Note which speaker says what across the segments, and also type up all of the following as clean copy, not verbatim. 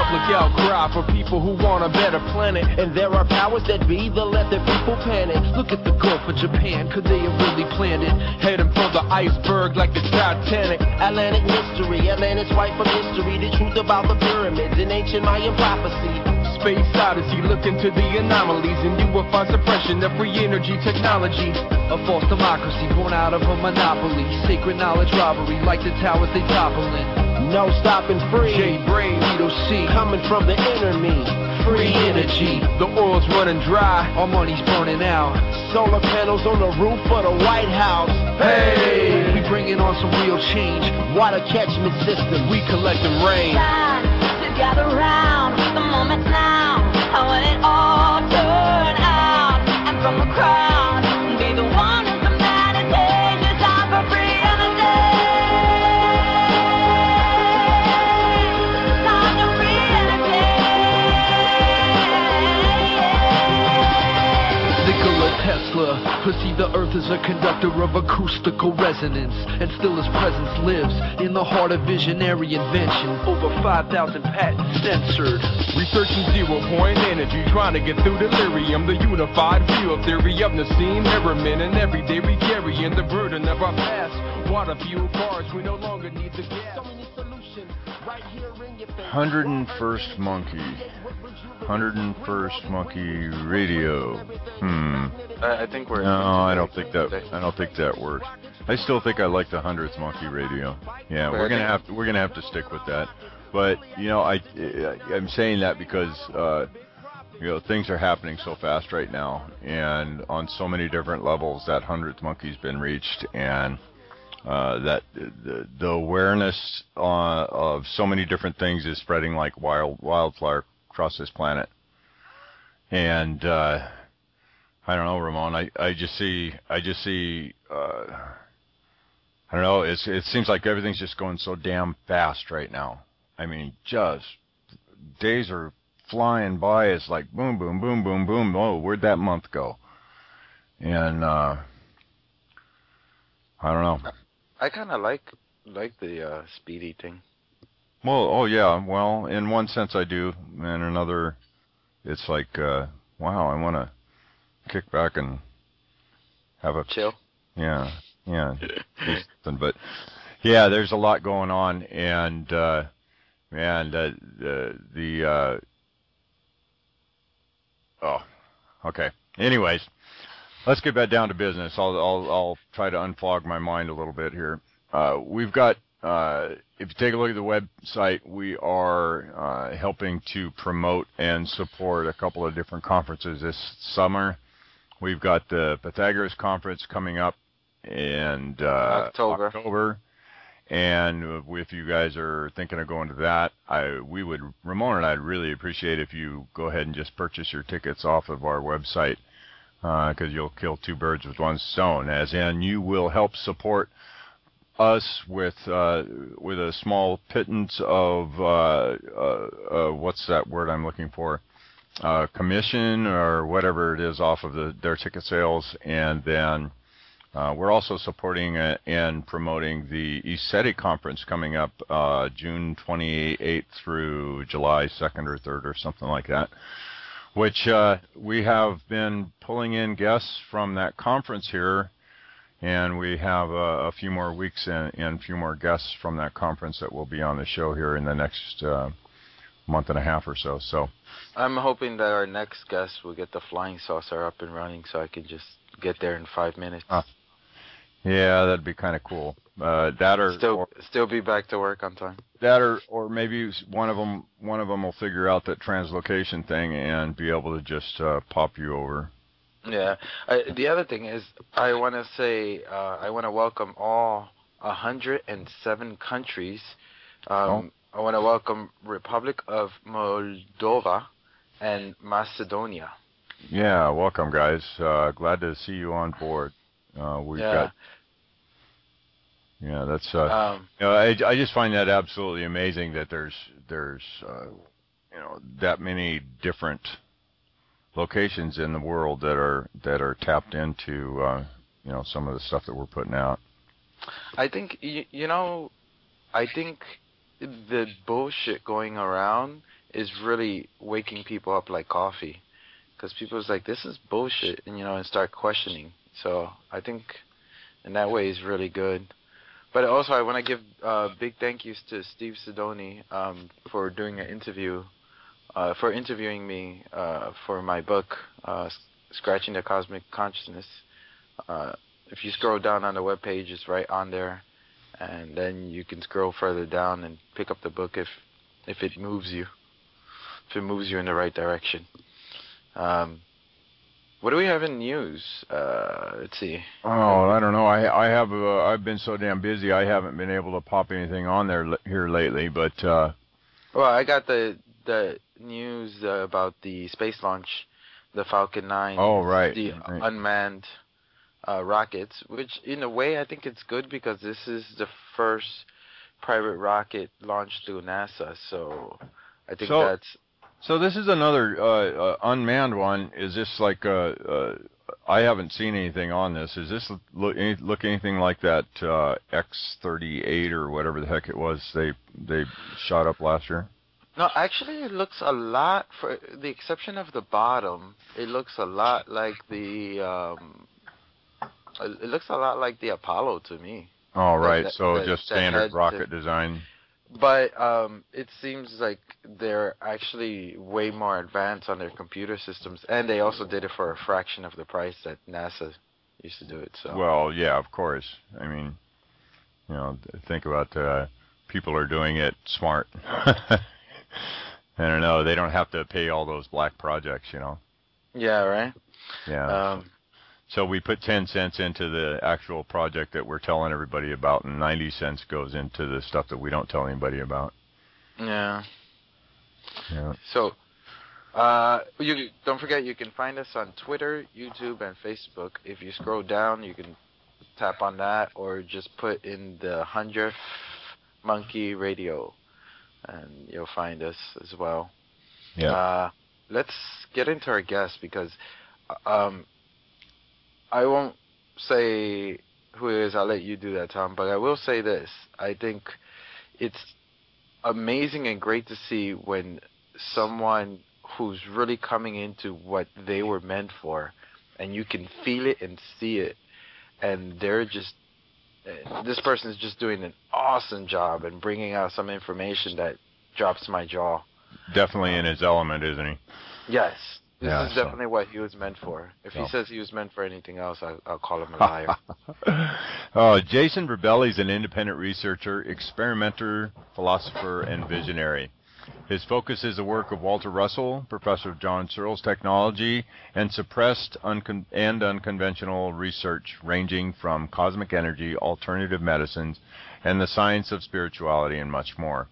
Speaker 1: public outcry for people who want a better planet. And there are powers that be that let their people panic. Look at the Gulf of Japan, could they have really planned it? Heading for the iceberg like the Titanic.
Speaker 2: Atlantic mystery, Atlantis white from history. The truth about the pyramids in ancient Mayan prophecy.
Speaker 1: Space Odyssey, look into the anomalies, and you will find suppression of free energy technology. A false democracy born out of a monopoly. Sacred knowledge robbery, like the towers they toppling.
Speaker 2: No stopping free.
Speaker 1: J-Brain, Vito C,
Speaker 2: coming from the inner me.
Speaker 1: free energy. The oil's running dry, our money's burning out.
Speaker 2: Solar panels on the roof of the White House.
Speaker 1: Hey, we bringing on some real change.
Speaker 2: Water catchment system,
Speaker 1: we collecting rain.
Speaker 3: Time to gather round, the moment's now. I want it all turn out, and from the crowd, be the one who commands it. Take this time for free energy. Time to free energy.
Speaker 1: Nikola Tesla perceived the earth as a conductor of acoustical resonance, and still his presence lives in the heart of visionary invention. Over 5,000 patents censored. Researching zero-point energy, trying to get through delirium. The unified field theory of Nassim Harriman, and every day we carrying the burden of our past. Water fuel cars, we no longer need the gas.
Speaker 2: So many solutions right here in your face.
Speaker 4: 101st Monkey. 101st Monkey Radio.
Speaker 5: I think we're.
Speaker 4: No, I don't think that works. I still think I like the 100th Monkey Radio. Yeah, we're gonna have to stick with that. But you know, I'm saying that because you know, things are happening so fast right now, and on so many different levels, that 100th Monkey's been reached, and that the awareness of so many different things is spreading like wildfire across this planet. And I don't know, Ramon. I just see. I don't know. It seems like everything's just going so damn fast right now. I mean, just days are flying by. It's like boom, boom, boom, boom, boom. Oh, where'd that month go? And I don't know.
Speaker 5: I kind of like the speedy thing.
Speaker 4: Well, oh yeah. Well, in one sense I do. In another, it's like, wow, I want to kick back and have a
Speaker 5: chill.
Speaker 4: Yeah. But yeah, there's a lot going on, and oh, okay. Anyways, let's get back down to business. I'll try to unfog my mind a little bit here. We've got, if you take a look at the website, we are helping to promote and support a couple of different conferences this summer. We've got the Pythagoras Conference coming up in October. And if you guys are thinking of going to that, Ramon and I'd really appreciate if you go ahead and just purchase your tickets off of our website, because you'll kill two birds with one stone, as in you will help support us with a small pittance of what's that word I'm looking for? Commission or whatever it is off of their ticket sales, and then we're also supporting and promoting the ESETI conference coming up June 28th through July 2nd or 3rd or something like that, which we have been pulling in guests from that conference here, and we have a few more weeks and a few more guests from that conference that will be on the show here in the next month and a half or so. So
Speaker 5: I'm hoping that our next guest will get the flying saucer up and running, so I can just get there in 5 minutes.
Speaker 4: Yeah, that'd be kind of cool. That or
Speaker 5: still be back to work on time.
Speaker 4: That or maybe one of them will figure out that translocation thing and be able to just pop you over.
Speaker 5: Yeah. The other thing is, I want to say I want to welcome all 107 countries. I want to welcome Republic of Moldova and Macedonia.
Speaker 4: Yeah, welcome, guys. Glad to see you on board. That's you know, I just find that absolutely amazing that there's you know, that many different locations in the world that are tapped into you know, some of the stuff that we're putting out.
Speaker 5: I think I think the bullshit going around is really waking people up like coffee, because people's like, this is bullshit, and start questioning. So I think in that way is really good. But also I want to give big thank yous to Steve Sidoni for doing an interview, for interviewing me for my book, Scratching the Cosmic Consciousness. If you scroll down on the webpage, it's right on there, and then you can scroll further down and pick up the book if it moves you, in the right direction. What do we have in news? Let's see.
Speaker 4: Oh, I don't know. I've been so damn busy. I haven't been able to pop anything on there here lately. But
Speaker 5: well, I got the news about the space launch, the Falcon 9.
Speaker 4: Oh, right.
Speaker 5: The unmanned rockets, which in a way I think it's good, because this is the first private rocket launched through NASA. So I think that's.
Speaker 4: So this is another unmanned one. Is this like I haven't seen anything on this. Is this look anything like that X-38 or whatever the heck it was they shot up last year?
Speaker 5: No, actually it looks a lot, for the exception of the bottom, it looks a lot like the Apollo to me.
Speaker 4: Oh, right. So just standard rocket design.
Speaker 5: But it seems like they're actually way more advanced on their computer systems, and they also did it for a fraction of the price that NASA used to do it. So.
Speaker 4: Well, yeah, of course. I mean, think about people are doing it smart. I don't know. They don't have to pay all those black projects,
Speaker 5: Yeah, right?
Speaker 4: Yeah. So we put 10 cents into the actual project that we're telling everybody about, and 90 cents goes into the stuff that we don't tell anybody about.
Speaker 5: Yeah.
Speaker 4: Yeah.
Speaker 5: So, you don't forget, you can find us on Twitter, YouTube, and Facebook. If you scroll down, you can tap on that, or just put in the 100th Monkey Radio, and you'll find us as well.
Speaker 4: Yeah.
Speaker 5: Let's get into our guest, because I won't say who it is. I'll let you do that, Tom. But I will say this. I think it's amazing and great to see when someone who's really coming into what they were meant for, and you can feel it and see it, and this person is just doing an awesome job and bringing out some information that drops my jaw.
Speaker 4: Definitely in his element, isn't he?
Speaker 5: Yes. This is definitely what he was meant for. If he says he was meant for anything else, I'll call him a liar.
Speaker 4: Jason Verbelli is an independent researcher, experimenter, philosopher, and visionary. His focus is the work of Walter Russell, professor of John Searl's technology, and suppressed and unconventional research ranging from cosmic energy, alternative medicines, and the science of spirituality, and much more.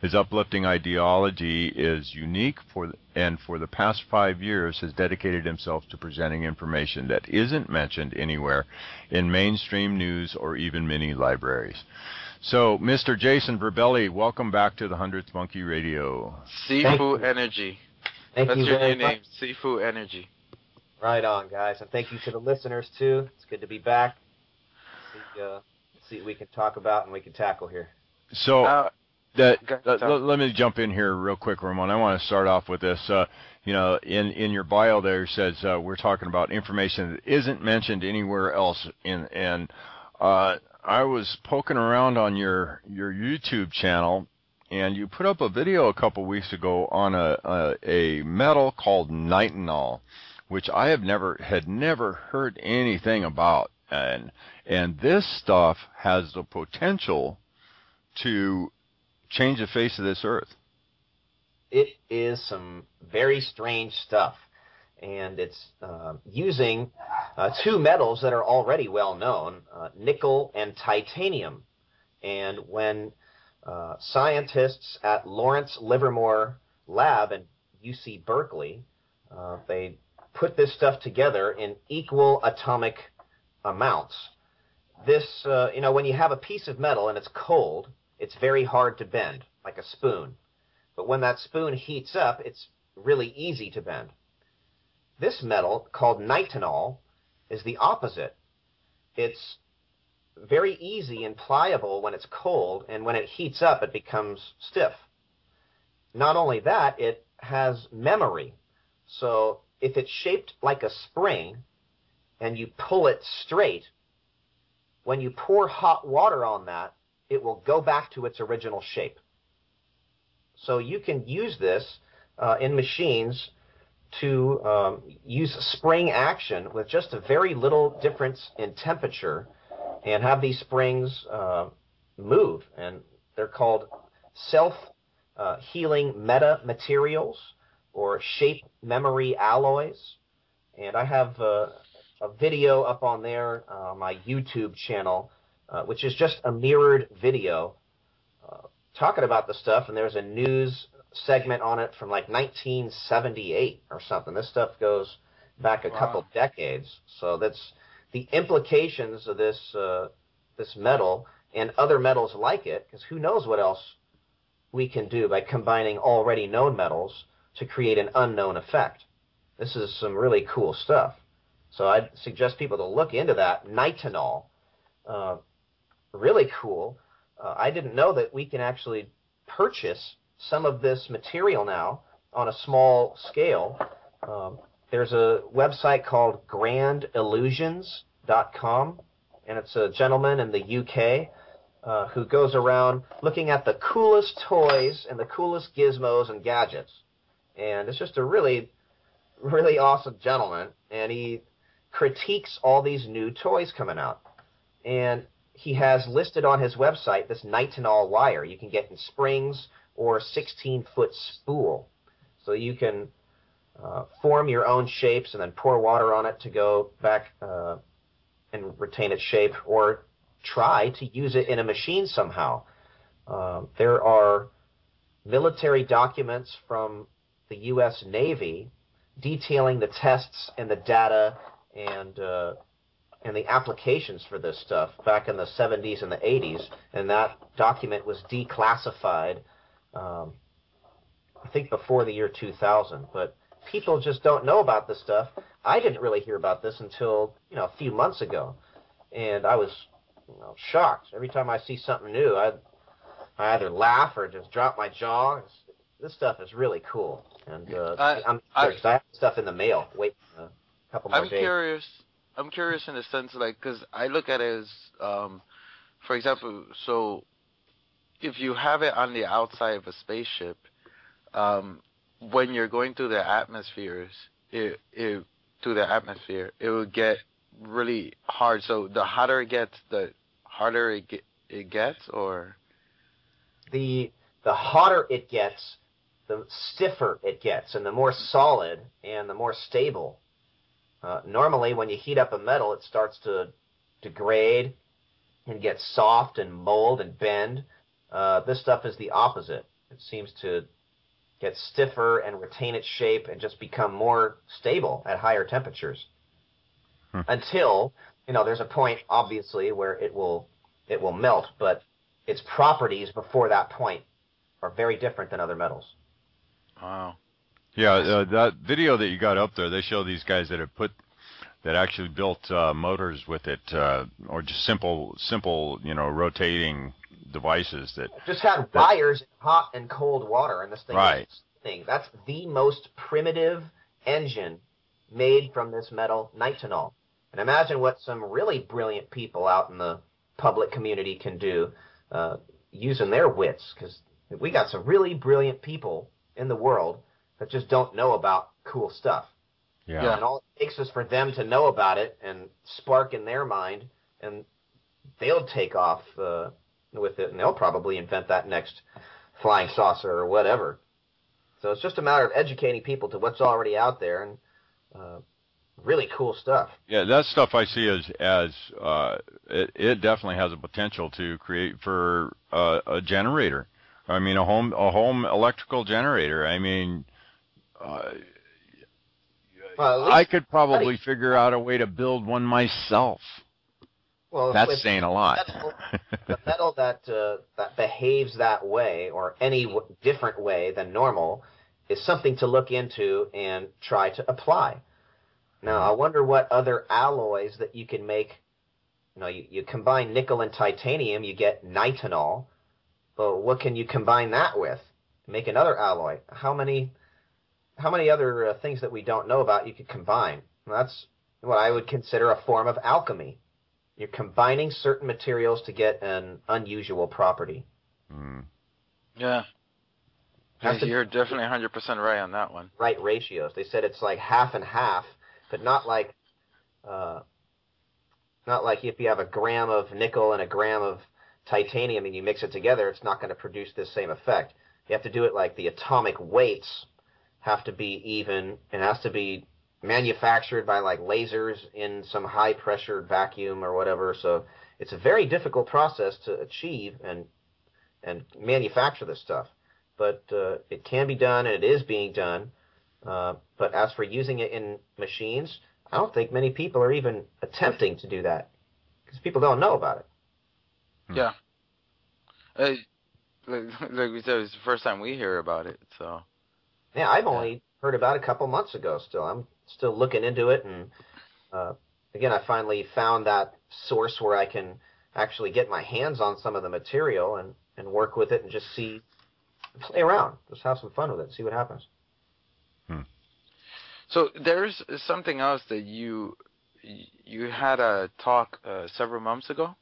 Speaker 4: His uplifting ideology is unique, for the past 5 years has dedicated himself to presenting information that isn't mentioned anywhere in mainstream news or even mini libraries. So, Mr. Jason Verbelli, welcome back to the 100th Monkey Radio.
Speaker 5: Sifu Energy.
Speaker 6: Thank you
Speaker 5: your
Speaker 6: very
Speaker 5: new
Speaker 6: much.
Speaker 5: name, Sifu Energy.
Speaker 6: Right on, guys. And thank you to the listeners, too. It's good to be back. See what we can talk about and we can tackle here.
Speaker 4: So, let me jump in here real quick, Ramon. I want to start off with this. In your bio there, it says we're talking about information that isn't mentioned anywhere else. And I was poking around on your YouTube channel, and you put up a video a couple weeks ago on a metal called nitinol, which I had never heard anything about. And this stuff has the potential to change the face of this earth.
Speaker 6: It is some very strange stuff, and it's using two metals that are already well known, nickel and titanium. And when scientists at Lawrence Livermore Lab in UC Berkeley, they put this stuff together in equal atomic amounts. This, when you have a piece of metal and it's cold, it's very hard to bend, like a spoon. But when that spoon heats up, it's really easy to bend. This metal, called nitinol, is the opposite. It's very easy and pliable when it's cold, and when it heats up, it becomes stiff. not only that, it has memory. So if it's shaped like a spring and you pull it straight, when you pour hot water on that, it will go back to its original shape. So you can use this in machines to use spring action with just a very little difference in temperature and have these springs move. And they're called self-healing metamaterials or shape memory alloys. And I have a video up on there, my YouTube channel, which is just a mirrored video talking about the stuff. And there's a news segment on it from like 1978 or something. This stuff goes back a couple decades. So that's the implications of this this metal and other metals like it, because who knows what else we can do by combining already known metals to create an unknown effect. This is some really cool stuff. So I'd suggest people to look into that. Nitinol, really cool. I didn't know that we can actually purchase some of this material now on a small scale. There's a website called grandillusions.com, and it's a gentleman in the UK who goes around looking at the coolest toys and the coolest gizmos and gadgets. And it's just a really, really awesome gentleman, and he critiques all these new toys coming out. And he has listed on his website this nitinol wire you can get in springs or a 16-foot spool. So you can form your own shapes and then pour water on it to go back and retain its shape, or try to use it in a machine somehow. There are military documents from the U.S. Navy detailing the tests and the data and the applications for this stuff back in the 70s and the 80s, and that document was declassified, I think before the year 2000. But people just don't know about this stuff. I didn't really hear about this until a few months ago, and I was shocked. Every time I see something new, I either laugh or just drop my jaw. This stuff is really cool, and I have stuff in the mail. Wait a couple more days.
Speaker 5: I'm curious in the sense, because I look at it as, for example, so if you have it on the outside of a spaceship, when you're going through the atmosphere, it will get really hard. So the hotter it gets, the harder it gets, or
Speaker 6: the hotter it gets, the stiffer it gets, and the more solid and the more stable. Normally, when you heat up a metal, it starts to degrade and get soft and mold and bend. This stuff is the opposite. It seems to get stiffer and retain its shape and just become more stable at higher temperatures. Until, there's a point, obviously, where it will melt, but its properties before that point are very different than other metals.
Speaker 5: Wow.
Speaker 4: Yeah, that video that you got up there, they show these guys that actually built motors with it, or just simple, rotating devices that
Speaker 6: just had wires in hot and cold water, and this thing
Speaker 4: right.
Speaker 6: That's the most primitive engine made from this metal, nitinol. And imagine what some really brilliant people out in the public community can do using their wits, because we got some really brilliant people in the world that just don't know about cool stuff.
Speaker 4: Yeah.
Speaker 6: And all it takes is for them to know about it and spark in their mind, and they'll take off with it, and they'll probably invent that next flying saucer or whatever. So it's just a matter of educating people to what's already out there, and really cool stuff.
Speaker 4: Yeah, that stuff I see as it definitely has a potential to create for a generator. I mean, a home electrical generator. I mean, I could probably figure out a way to build one myself.
Speaker 6: Well,
Speaker 4: that's saying a lot.
Speaker 6: The metal that behaves that way, or any different way than normal, is something to look into and try to apply. Now, I wonder what other alloys that you can make. You combine nickel and titanium, you get nitinol. But what can you combine that with? make another alloy. How many other things that we don't know about you could combine? And that's what I would consider a form of alchemy. You're combining certain materials to get an unusual property.
Speaker 5: Yeah. You're definitely 100% right on that one.
Speaker 6: Right ratios. They said it's like half and half, but not like if you have a gram of nickel and a gram of titanium and you mix it together, it's not going to produce this same effect. You have to do it like the atomic weights have to be even, and it has to be manufactured by like lasers in some high pressure vacuum or whatever. So it's a very difficult process to achieve and manufacture this stuff. But it can be done, and it is being done. But as for using it in machines, I don't think many people are even attempting to do that because people don't know about it.
Speaker 5: Yeah. Like we said, it's the first time we hear about it. So.
Speaker 6: Yeah, I've only heard about it a couple months ago still. I'm still looking into it. And, again, I finally found that source where I can actually get my hands on some of the material and work with it and just play around. Just have some fun with it, see what happens.
Speaker 5: So there's something else that you had a talk several months ago,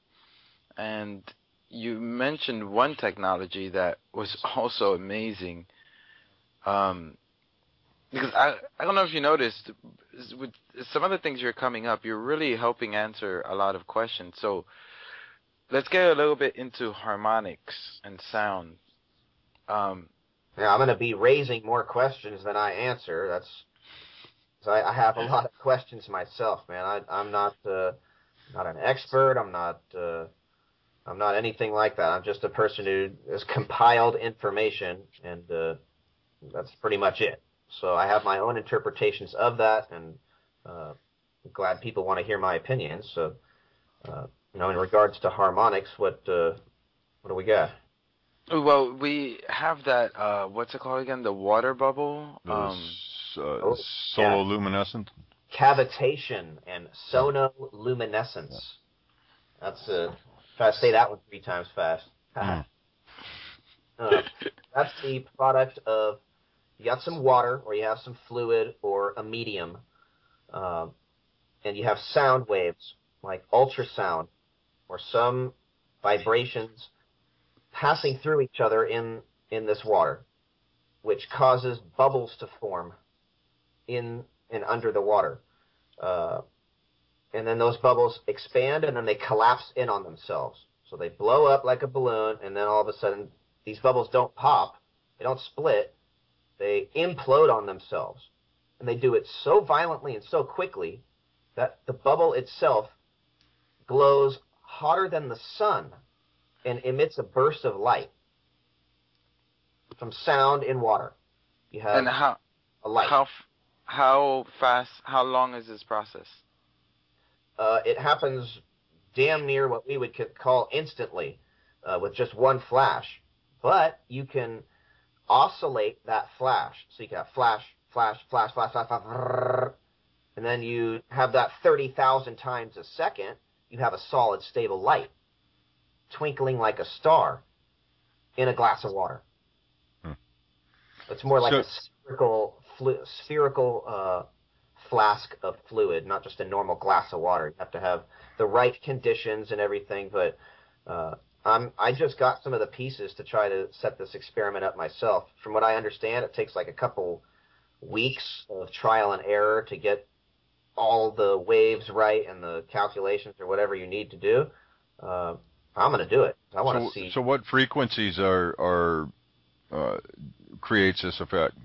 Speaker 5: and you mentioned one technology that was also amazing. Because I don't know if you noticed, with some of the things you're coming up, you're really helping answer a lot of questions. So let's get a little bit into harmonics and sound.
Speaker 6: Yeah, I'm going to be raising more questions than I answer. I have a lot of questions myself, man. I'm not an expert. I'm not anything like that. I'm just a person who has compiled information, and that's pretty much it. So I have my own interpretations of that, and I'm glad people want to hear my opinions. So, in regards to harmonics, what do we got?
Speaker 5: Well, we have that, what's it called again? The water bubble?
Speaker 4: Sololuminescent?
Speaker 6: Cavitation and sonoluminescence. That's try to say that one 3 times fast. That's the product of, you got some water, or you have some fluid, or a medium, and you have sound waves, like ultrasound, or some vibrations passing through each other in this water, which causes bubbles to form in and under the water. And then those bubbles expand, and then they collapse in on themselves. So they blow up like a balloon, and then all of a sudden, these bubbles don't pop, they don't split, they implode on themselves. And they do it so violently and so quickly that the bubble itself glows hotter than the sun and emits a burst of light from sound in water. You have a light.
Speaker 5: How fast, how long is this process?
Speaker 6: It happens damn near what we would call instantly, with just one flash. But you can oscillate that flash. So you can have flash, flash, flash, flash, flash, flash, and then you have that 30,000 times a second. You have a solid, stable light twinkling like a star in a glass of water. It's more like a spherical flask of fluid, not just a normal glass of water. You have to have the right conditions and everything, but I just got some of the pieces to try to set this experiment up myself. From what I understand, it takes like a couple weeks of trial and error to get all the waves right and the calculations or whatever you need to do. I'm going to do it. I want to see.
Speaker 4: So what frequencies creates this effect?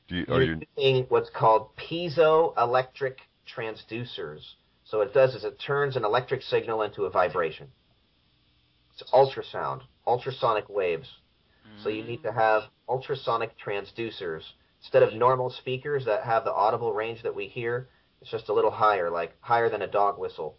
Speaker 6: You're using what's called piezoelectric transducers. So what it does is it turns an electric signal into a vibration. It's ultrasound, ultrasonic waves. So you need to have ultrasonic transducers. Instead of normal speakers that have the audible range that we hear, it's just a little higher, like higher than a dog whistle.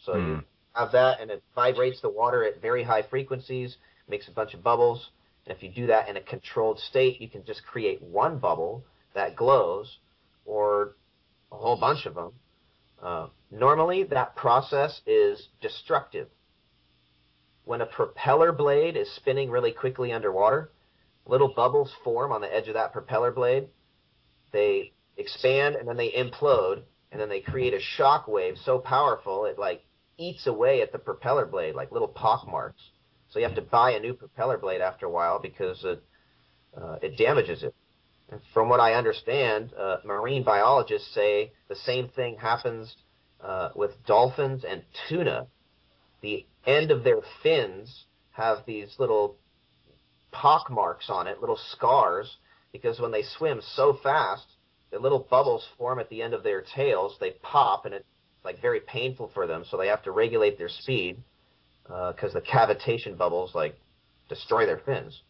Speaker 6: So you have that, and it vibrates the water at very high frequencies, makes a bunch of bubbles. And if you do that in a controlled state, you can just create one bubble that glows, or a whole bunch of them. Normally, that process is destructive. When a propeller blade is spinning really quickly underwater, little bubbles form on the edge of that propeller blade. They expand and then they implode, and then they create a shock wave so powerful it like eats away at the propeller blade like little pock marks. So you have to buy a new propeller blade after a while because it damages it. And from what I understand, marine biologists say the same thing happens with dolphins and tuna. The end of their fins have these little pock marks on it, little scars, because when they swim so fast, the little bubbles form at the end of their tails. They pop, and it's like very painful for them, so they have to regulate their speed because the cavitation bubbles like destroy their fins.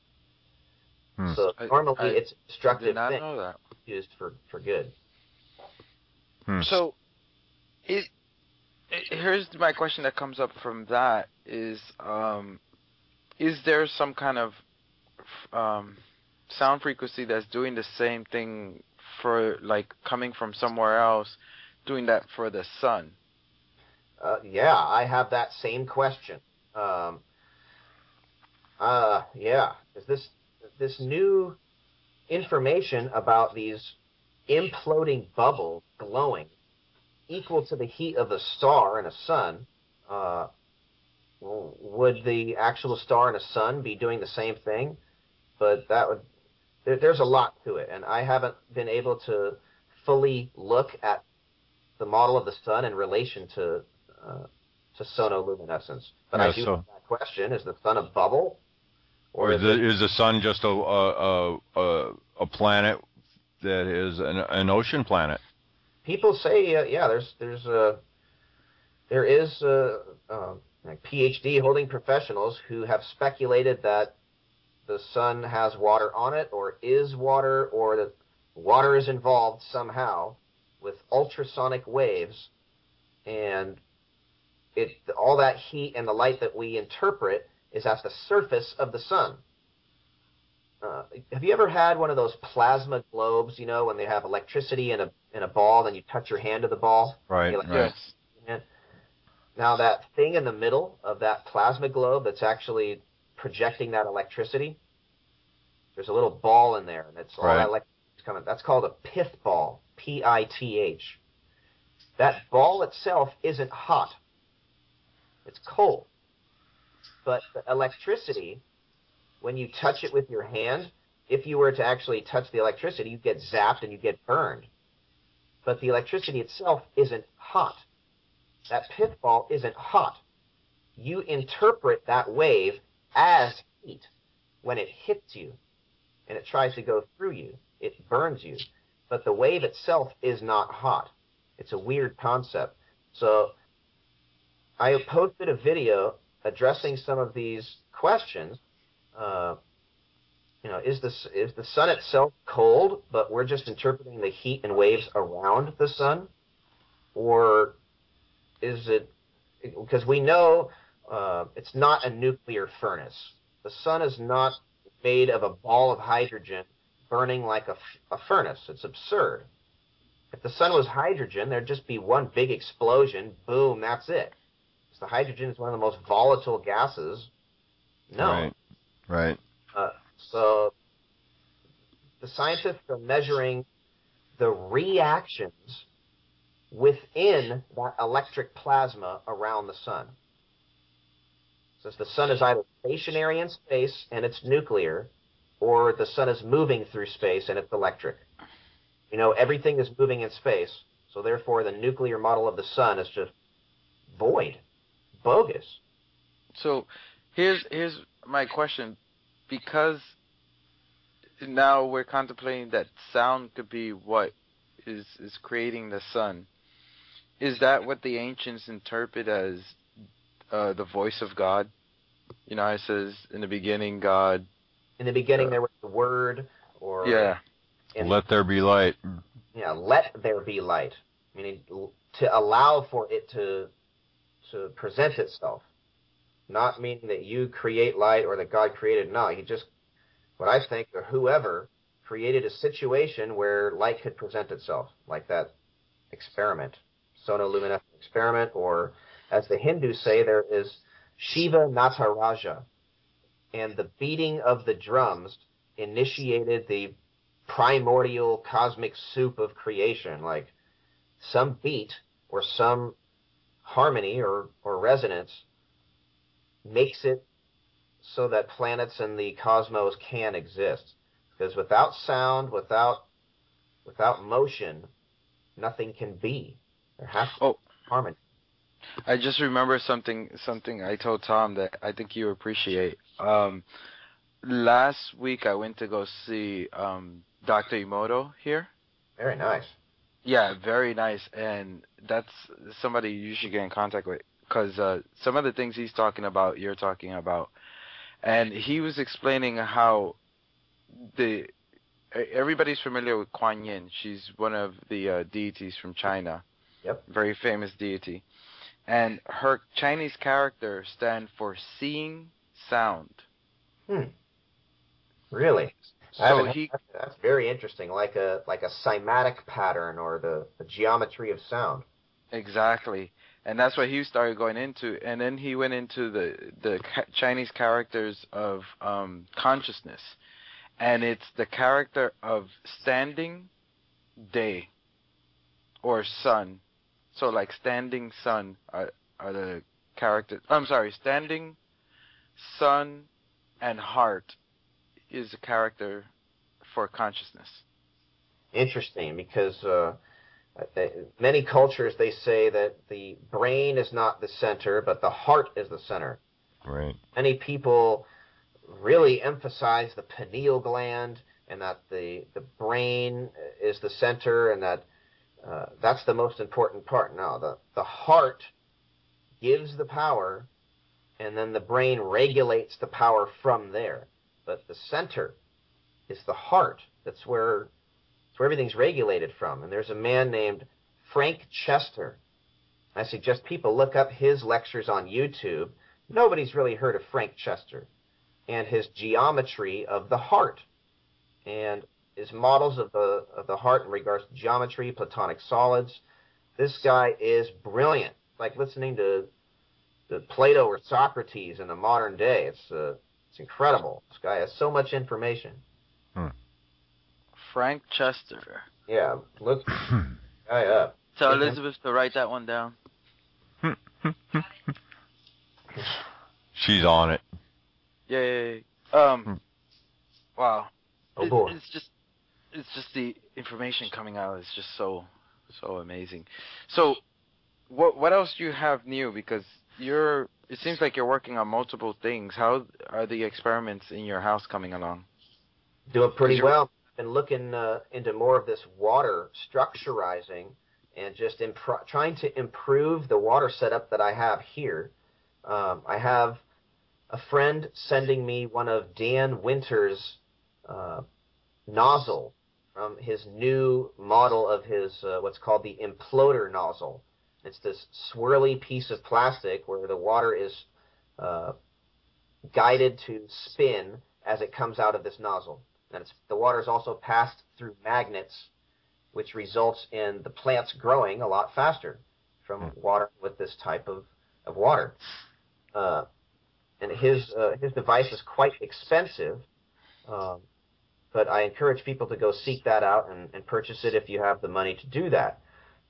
Speaker 6: So normally it's a destructive thing used for good.
Speaker 5: So here's my question that comes up from that is there some kind of sound frequency that's doing the same thing for, like, coming from somewhere else, doing that for the sun?
Speaker 6: Yeah, I have that same question. Yeah, is this new information about these imploding bubbles glowing equal to the heat of the star in a sun? Would the actual star in a sun be doing the same thing? But that would, there's a lot to it, and I haven't been able to fully look at the model of the sun in relation to sonoluminescence. But I do have that question: is the sun a bubble, or
Speaker 4: is the sun just a planet that is an ocean planet?
Speaker 6: People say, yeah, there is like PhD holding professionals who have speculated that the sun has water on it, or is water, or that water is involved somehow with ultrasonic waves, and all that heat and the light that we interpret is at the surface of the sun. Have you ever had one of those plasma globes, you know, when they have electricity in a ball, then you touch your hand to the ball?
Speaker 4: Right,
Speaker 5: yes.
Speaker 6: Now that thing in the middle of that plasma globe that's actually projecting that electricity, there's a little ball in there, and it's all that electricity coming. That's called a pith ball, P-I-T-H. That ball itself isn't hot. It's cold. But the electricity, when you touch it with your hand, if you were to actually touch the electricity, you get zapped and you get burned. But the electricity itself isn't hot. That pith ball isn't hot. You interpret that wave as heat when it hits you and it tries to go through you. It burns you. But the wave itself is not hot. It's a weird concept. So I posted a video addressing some of these questions. You know, is the sun itself cold, but we're just interpreting the heat and waves around the sun? Or is it, because we know it's not a nuclear furnace. The sun is not made of a ball of hydrogen burning like a furnace. It's absurd. If the sun was hydrogen, there'd just be one big explosion, boom, that's it. Because the hydrogen is one of the most volatile gases known.
Speaker 4: Right.
Speaker 6: So the scientists are measuring the reactions within that electric plasma around the sun. So the sun is either stationary in space and it's nuclear, or the sun is moving through space and it's electric. You know, everything is moving in space, so therefore the nuclear model of the sun is just void, bogus.
Speaker 5: So here's my question. Because now we're contemplating that sound could be what is creating the sun. Is that what the ancients interpret as the voice of God? You know, it says, in the beginning, God.
Speaker 6: In the beginning, there was the word, or...
Speaker 5: Yeah.
Speaker 4: Let there be light.
Speaker 6: Yeah, let there be light. Meaning to allow for it to present itself. Not meaning that you create light or that God created. No, he just, what I think, or whoever created a situation where light could present itself, like that experiment, sonoluminescent experiment, or as the Hindus say, there is Shiva Nataraja, and the beating of the drums initiated the primordial cosmic soup of creation, like some beat or some harmony or resonance makes it so that planets and the cosmos can exist. Because without sound, without motion, nothing can be. There has to be harmony.
Speaker 5: I just remember something I told Tom that I think you appreciate. Last week I went to go see Dr. Emoto here.
Speaker 6: Very nice.
Speaker 5: Yeah, very nice, and that's somebody you should get in contact with, because some of the things he's talking about, you're talking about, and he was explaining how everybody's familiar with Kuan Yin. She's one of the deities from China.
Speaker 6: Yep. Very
Speaker 5: famous deity, and her Chinese character stands for seeing sound.
Speaker 6: Really?
Speaker 5: So
Speaker 6: that's very interesting, like a cymatic pattern or the geometry of sound.
Speaker 5: Exactly, and that's what he started going into, and then he went into the Chinese characters of consciousness, and it's the character of standing day or sun. So like standing sun are the characters. I'm sorry, standing sun and heart is a character for consciousness.
Speaker 6: Interesting, because many cultures, they say that the brain is not the center, but the heart is the center.
Speaker 4: Right.
Speaker 6: Many people really emphasize the pineal gland and that the brain is the center and that that's the most important part. No, the heart gives the power, and then the brain regulates the power from there. But the center is the heart. That's where everything's regulated from. And there's a man named Frank Chester. I suggest people look up his lectures on YouTube. Nobody's really heard of Frank Chester and his geometry of the heart and his models of the heart in regards to geometry, platonic solids. This guy is brilliant. It's like listening to Plato or Socrates in the modern day. It's incredible. This guy has so much information.
Speaker 5: Frank Chester.
Speaker 6: Yeah, look guy up.
Speaker 5: Tell Elizabeth to write that one down.
Speaker 4: She's on it.
Speaker 5: Yay. Wow.
Speaker 6: Oh boy.
Speaker 5: It's just the information coming out is just so amazing. So what else do you have new? Because it seems like you're working on multiple things. How are the experiments in your house coming along?
Speaker 6: Doing pretty well. Been looking into more of this water structurizing and just trying to improve the water setup that I have here. I have a friend sending me one of Dan Winter's nozzle from his new model of his what's called the imploder nozzle. It's this swirly piece of plastic where the water is guided to spin as it comes out of this nozzle. And the water is also passed through magnets, which results in the plants growing a lot faster from water with this type of water. And his device is quite expensive, but I encourage people to go seek that out and purchase it if you have the money to do that.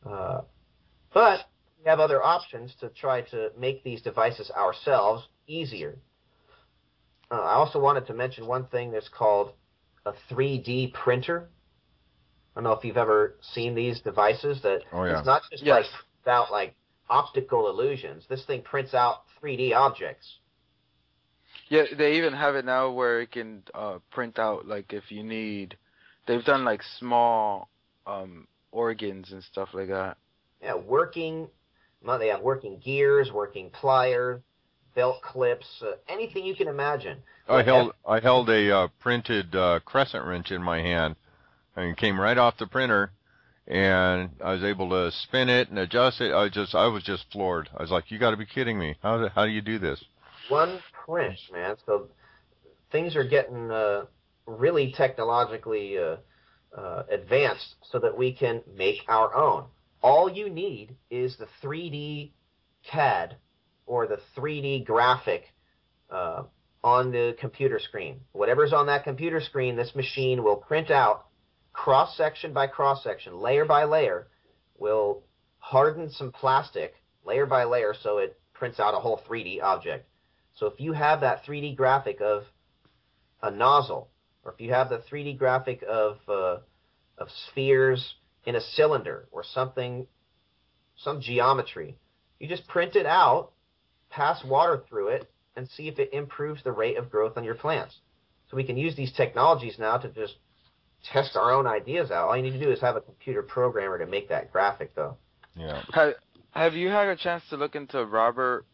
Speaker 6: But we have other options to try to make these devices ourselves easier. I also wanted to mention one thing that's called a 3D printer. I don't know if you've ever seen these devices. It's not just like optical illusions. This thing prints out 3D objects.
Speaker 5: Yeah, they even have it now where it can print out, like, if you need. They've done like small organs and stuff like that.
Speaker 6: Yeah, they have working gears, working pliers, belt clips, anything you can imagine.
Speaker 4: I held a printed crescent wrench in my hand, and it came right off the printer, and I was able to spin it and adjust it. I was just floored. I was like, "You got to be kidding me! How do you do this?"
Speaker 6: One print, man. So things are getting really technologically advanced, so that we can make our own. All you need is the 3D CAD or the 3D graphic on the computer screen. Whatever's on that computer screen, this machine will print out cross-section by cross-section, layer by layer, will harden some plastic layer by layer so it prints out a whole 3D object. So if you have that 3D graphic of a nozzle, or if you have the 3D graphic of spheres in a cylinder or something, some geometry, you just print it out, pass water through it, and see if it improves the rate of growth on your plants. So we can use these technologies now to just test our own ideas out. All you need to do is have a computer programmer to make that graphic, though.
Speaker 4: Yeah.
Speaker 5: Have you had a chance to look into Robert,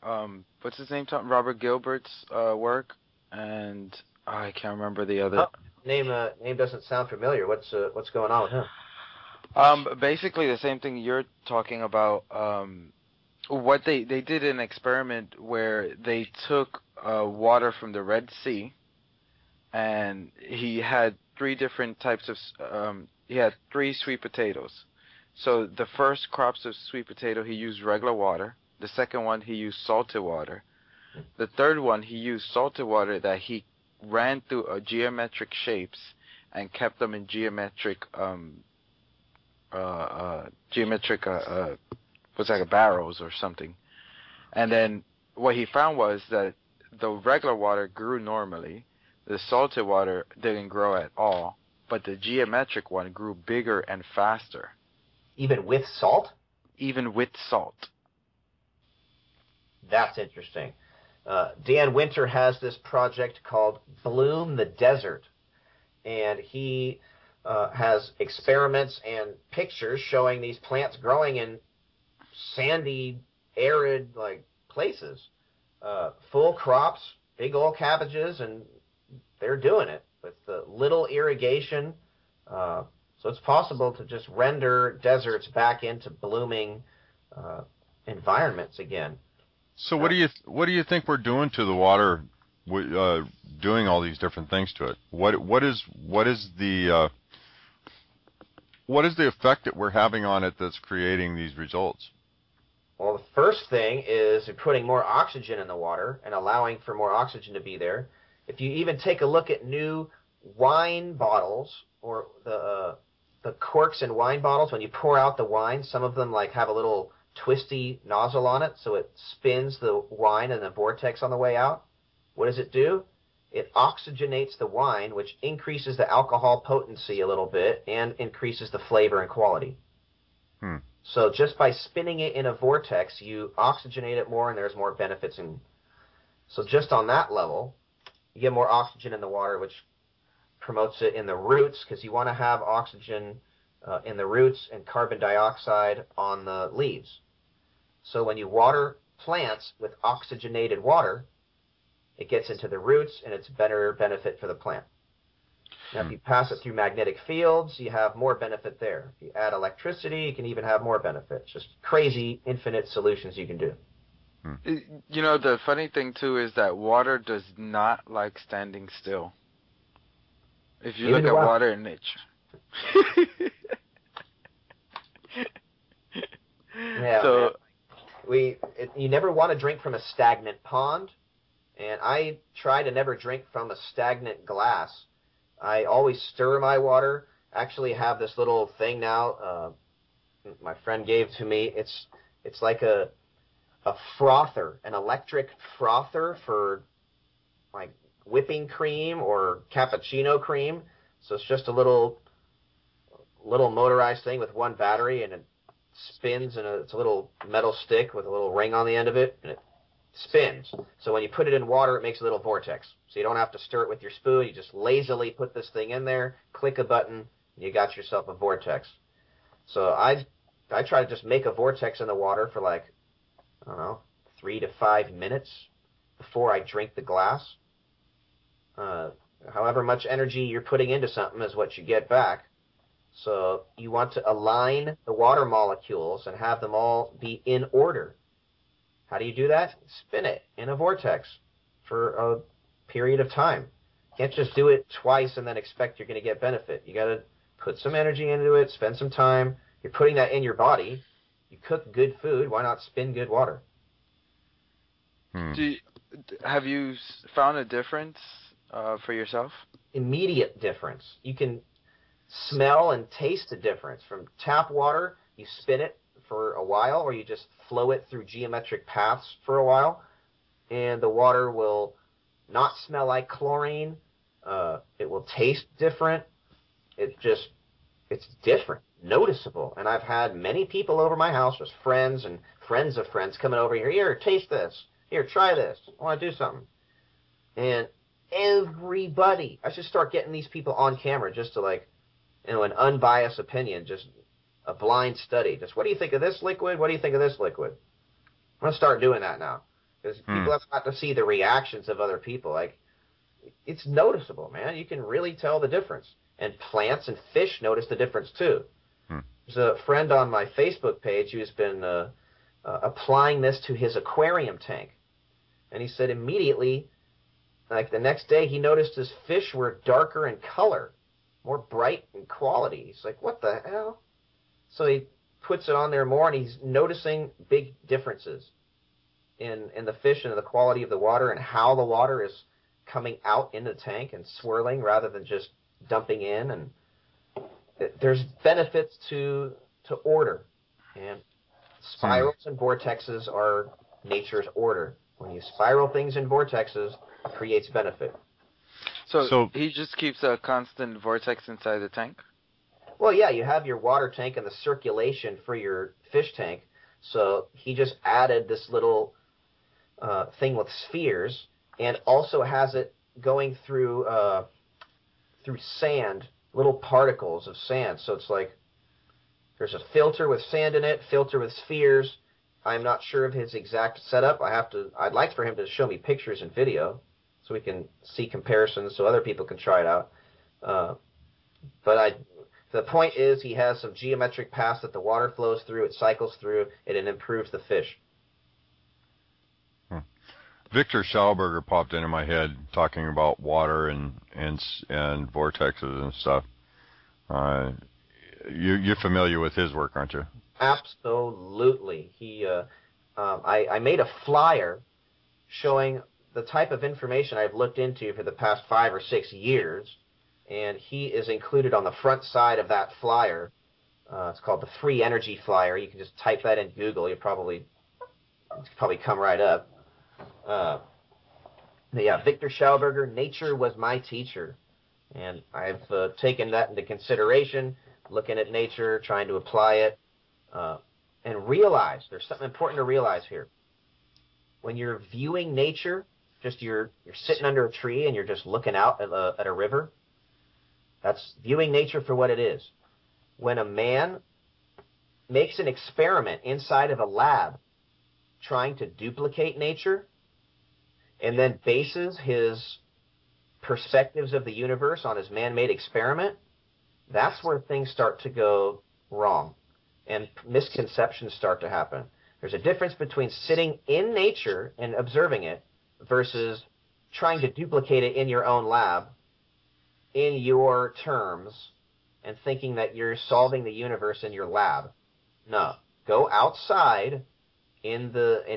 Speaker 5: what's his name, Tom? Robert Gilbert's work? And I can't remember the other.
Speaker 6: Name doesn't sound familiar. What's going on with him?
Speaker 5: Basically the same thing you're talking about. What they did an experiment where they took water from the Red Sea, and he had three different types of he had 3 sweet potatoes. So the first crops of sweet potato he used regular water. The second one he used salted water. The third one he used salted water that he ran through geometric shapes and kept them in geometric what's like a barrels or something. And then what he found was that the regular water grew normally, the salted water didn't grow at all, but the geometric one grew bigger and faster.
Speaker 6: Even with salt?
Speaker 5: Even with salt.
Speaker 6: That's interesting. Dan Winter has this project called Bloom the Desert, and he has experiments and pictures showing these plants growing in sandy, arid places, full crops, big old cabbages, and they're doing it with little irrigation. So it's possible to just render deserts back into blooming environments again.
Speaker 4: So what do you think we're doing to the water, doing all these different things to it? What is the effect that we're having on it that's creating these results?
Speaker 6: Well, the first thing is putting more oxygen in the water and allowing for more oxygen to be there. If you even take a look at new wine bottles, or the corks in wine bottles, when you pour out the wine, some of them have a little twisty nozzle on it, so it spins the wine in a vortex on the way out. What does it do? It oxygenates the wine, which increases the alcohol potency a little bit and increases the flavor and quality. So just by spinning it in a vortex, you oxygenate it more, and there's more benefits. So just on that level, you get more oxygen in the water, which promotes it in the roots, because you want to have oxygen in the roots and carbon dioxide on the leaves. So when you water plants with oxygenated water, it gets into the roots, and it's better benefit for the plant. Now, if you pass it through magnetic fields, you have more benefit there. If you add electricity, you can even have more benefits. Just crazy, infinite solutions you can do.
Speaker 5: You know, the funny thing, too, is that water does not like standing still. If you look at water in nature.
Speaker 6: Yeah, so you never want to drink from a stagnant pond, and I try to never drink from a stagnant glass. I always stir my water. Actually have this little thing now my friend gave to me. It's like a frother, an electric frother for whipping cream or cappuccino cream. So it's just a little motorized thing with one battery, and it spins, and it's a little metal stick with a little ring on the end of it, and it spins. So when you put it in water, it makes a little vortex. So you don't have to stir it with your spoon. You just lazily put this thing in there, click a button, and you got yourself a vortex. So I try to just make a vortex in the water for 3 to 5 minutes before I drink the glass. However much energy you're putting into something is what you get back. So you want to align the water molecules and have them all be in order. How do you do that? Spin it in a vortex for a period of time. You can't just do it twice and then expect you're going to get benefit. You got to put some energy into it, spend some time. You're putting that in your body. You cook good food. Why not spin good water?
Speaker 5: Do have you found a difference for yourself?
Speaker 6: Immediate difference. You can smell and taste the difference. From tap water, you spin it for a while, or you just flow it through geometric paths for a while, and the water will not smell like chlorine. It will taste different. It's different, noticeable. And I've had many people over my house, just friends and friends of friends, coming over here. Here, taste this. Here, try this. I want to do something. And everybody, I should start getting these people on camera just to, like, an unbiased opinion, just a blind study. Just, what do you think of this liquid? What do you think of this liquid? I'm going to start doing that now. Because people have got to see the reactions of other people. Like, it's noticeable, man. You can really tell the difference. And plants and fish notice the difference, too. There's a friend on my Facebook page who's been applying this to his aquarium tank. And he said immediately, like the next day, he noticed his fish were darker in color, more bright in quality. He's like, what the hell? So he puts it on there more, and he's noticing big differences in the fish and the quality of the water and how the water is coming out into the tank and swirling rather than just dumping in. And there's benefits to order. And spirals and vortexes are nature's order. When you spiral things in vortexes, it creates benefit.
Speaker 5: So he just keeps a constant vortex inside the tank?
Speaker 6: Well, yeah, you have your water tank and the circulation for your fish tank. So he just added this little thing with spheres, and also has it going through sand, little particles of sand. So it's like there's a filter with sand in it, filter with spheres. I'm not sure of his exact setup. I'd like for him to show me pictures and video so we can see comparisons so other people can try it out. The point is, he has some geometric paths that the water flows through, it cycles through, and it improves the fish.
Speaker 4: Victor Schauberger popped into my head talking about water and vortexes and stuff. You're familiar with his work, aren't you?
Speaker 6: Absolutely. I made a flyer showing the type of information I've looked into for the past 5 or 6 years, and he is included on the front side of that flyer. It's called the Free Energy Flyer. You can just type that in Google. It'll probably come right up. Victor Schauberger, Nature Was My Teacher. And I've taken that into consideration, looking at nature, trying to apply it, and realize there's something important to realize here. When you're viewing nature, just you're sitting under a tree and you're just looking out at a river, that's viewing nature for what it is. When a man makes an experiment inside of a lab trying to duplicate nature, and then bases his perspectives of the universe on his man-made experiment, that's where things start to go wrong and misconceptions start to happen. There's a difference between sitting in nature and observing it versus trying to duplicate it in your own lab in your terms and thinking that you're solving the universe in your lab. No. Go outside in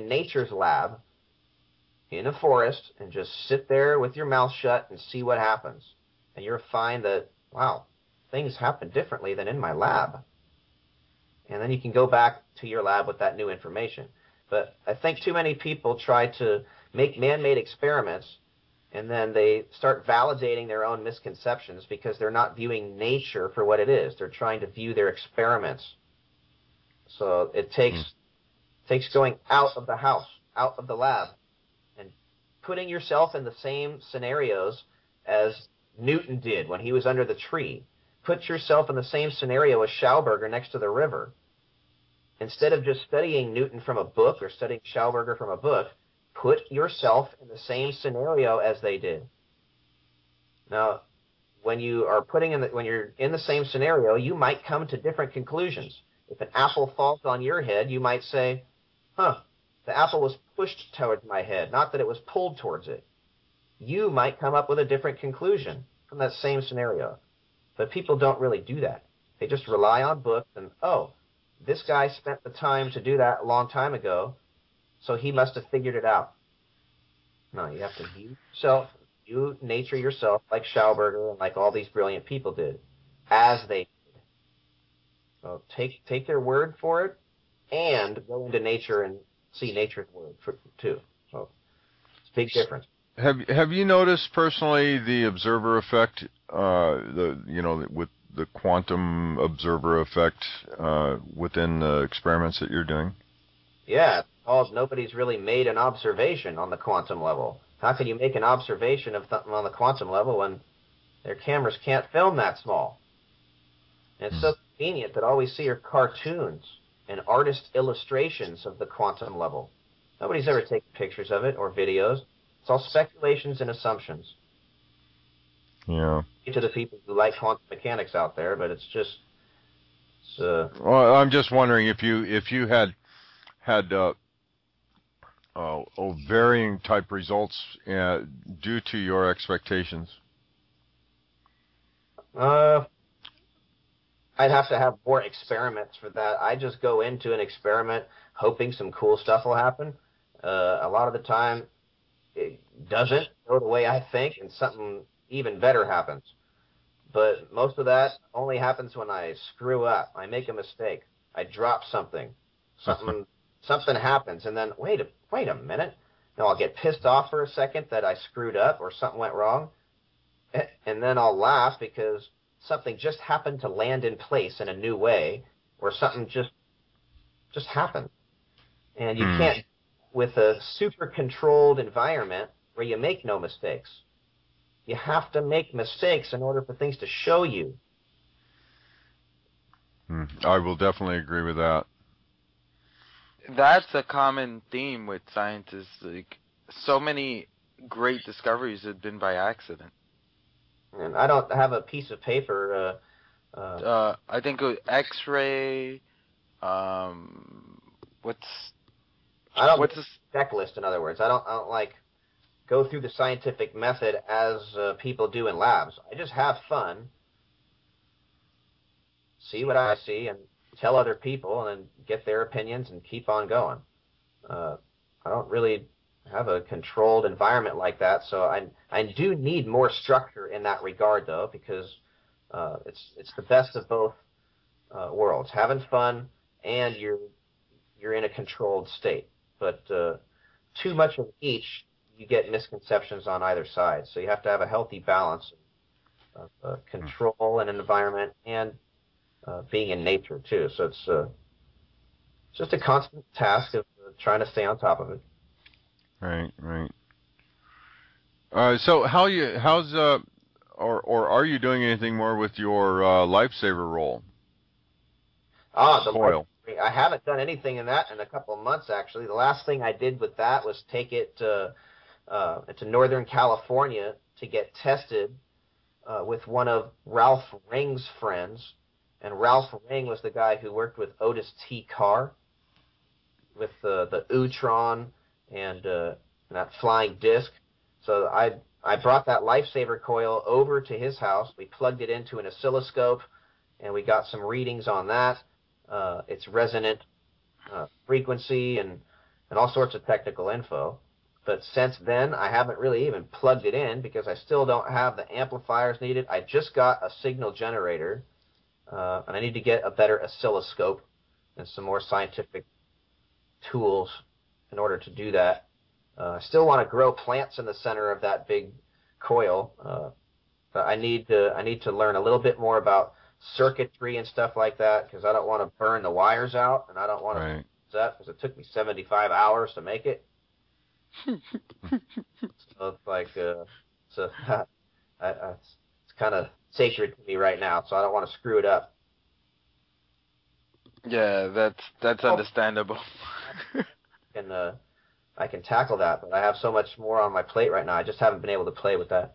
Speaker 6: nature's lab in a forest and just sit there with your mouth shut and see what happens. And you'll find that, wow, things happen differently than in my lab. And then you can go back to your lab with that new information. But I think too many people try to make man-made experiments and then they start validating their own misconceptions because they're not viewing nature for what it is. They're trying to view their experiments. So it takes going out of the house, out of the lab, and putting yourself in the same scenarios as Newton did when he was under the tree. Put yourself in the same scenario as Schauberger next to the river. Instead of just studying Newton from a book or studying Schauberger from a book, put yourself in the same scenario as they did. Now, when you are when you're in the same scenario, you might come to different conclusions. If an apple falls on your head, you might say, the apple was pushed towards my head, not that it was pulled towards it. You might come up with a different conclusion from that same scenario. But people don't really do that. They just rely on books and, this guy spent the time to do that a long time ago, so he must have figured it out. No, you have to view yourself, view nature yourself, like Schauberger and like all these brilliant people did, as they did. So take their word for it, and go into nature and see nature's word too. So it's a big difference.
Speaker 4: Have you noticed personally the observer effect? With the quantum observer effect within the experiments that you're doing?
Speaker 6: Yeah, nobody's really made an observation on the quantum level. How can you make an observation of something on the quantum level when their cameras can't film that small? And it's so convenient that all we see are cartoons and artist illustrations of the quantum level. Nobody's ever taken pictures of it or videos. It's all speculations and assumptions.
Speaker 4: Yeah.
Speaker 6: To the people who like quantum mechanics out there, but it's just...
Speaker 4: Well, I'm just wondering if you had varying type results due to your expectations.
Speaker 6: I'd have to have more experiments for that. I just go into an experiment hoping some cool stuff will happen. A lot of the time, it doesn't go the way I think, and something even better happens. But most of that only happens when I screw up. I make a mistake. I drop something. Something happens, and then, wait a minute. Now I'll get pissed off for a second that I screwed up or something went wrong, and then I'll laugh because something just happened to land in place in a new way, or something just happened. And you can't, with a super controlled environment where you make no mistakes. You have to make mistakes in order for things to show you.
Speaker 4: I will definitely agree with that.
Speaker 5: That's a common theme with scientists. Like, so many great discoveries have been by accident.
Speaker 6: And I don't have a piece of paper.
Speaker 5: I think it was X-ray. What's this?
Speaker 6: Checklist, in other words. I don't like go through the scientific method as people do in labs. I just have fun, see what I see, and tell other people, and then get their opinions and keep on going. I don't really have a controlled environment like that, so I do need more structure in that regard, though, because it's the best of both worlds, having fun and you're in a controlled state. But too much of each, you get misconceptions on either side. So you have to have a healthy balance of control and an environment and being in nature too. So it's just a constant task of trying to stay on top of it.
Speaker 4: Right. So are you doing anything more with your lifesaver roll?
Speaker 6: The
Speaker 4: coil.
Speaker 6: I haven't done anything in that in a couple of months, actually. The last thing I did with that was take it to Northern California to get tested with one of Ralph Ring's friends. And Ralph Ring was the guy who worked with Otis T. Carr with the Utron and that flying disc. So I brought that lifesaver coil over to his house. We plugged it into an oscilloscope, and we got some readings on that. Its resonant frequency and all sorts of technical info. But since then, I haven't really even plugged it in because I still don't have the amplifiers needed. I just got a signal generator, and I need to get a better oscilloscope and some more scientific tools in order to do that. I still want to grow plants in the center of that big coil, but I need to learn a little bit more about circuitry and stuff like that because I don't want to burn the wires out, and I don't want to that because it took me 75 hours to make it. So it's like it's kind of sacred to me right now, so I don't want to screw it up.
Speaker 5: Yeah, that's understandable.
Speaker 6: I can tackle that, but I have so much more on my plate right now. I just haven't been able to play with that.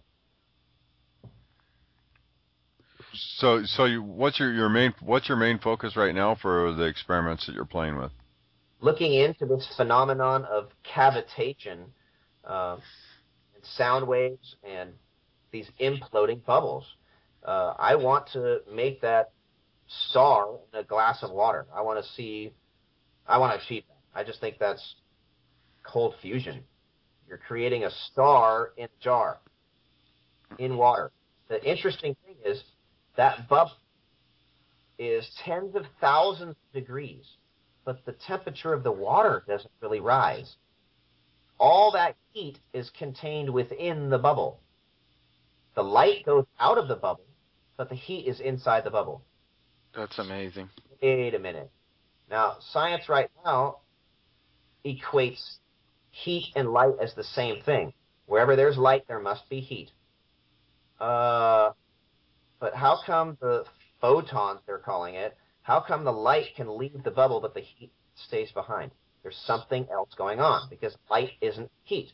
Speaker 4: So what's your main focus right now for the experiments that you're playing with?
Speaker 6: Looking into this phenomenon of cavitation, and sound waves, and these imploding bubbles. I want to make that star in a glass of water. I want to achieve that. I just think that's cold fusion. You're creating a star in a jar, in water. The interesting thing is that bubble is tens of thousands of degrees, but the temperature of the water doesn't really rise. All that heat is contained within the bubble. The light goes out of the bubble, but the heat is inside the bubble.
Speaker 5: That's amazing.
Speaker 6: Wait a minute. Now, science right now equates heat and light as the same thing. Wherever there's light, there must be heat. But how come the photons, they're calling it, how come the light can leave the bubble but the heat stays behind? There's something else going on, because light isn't heat.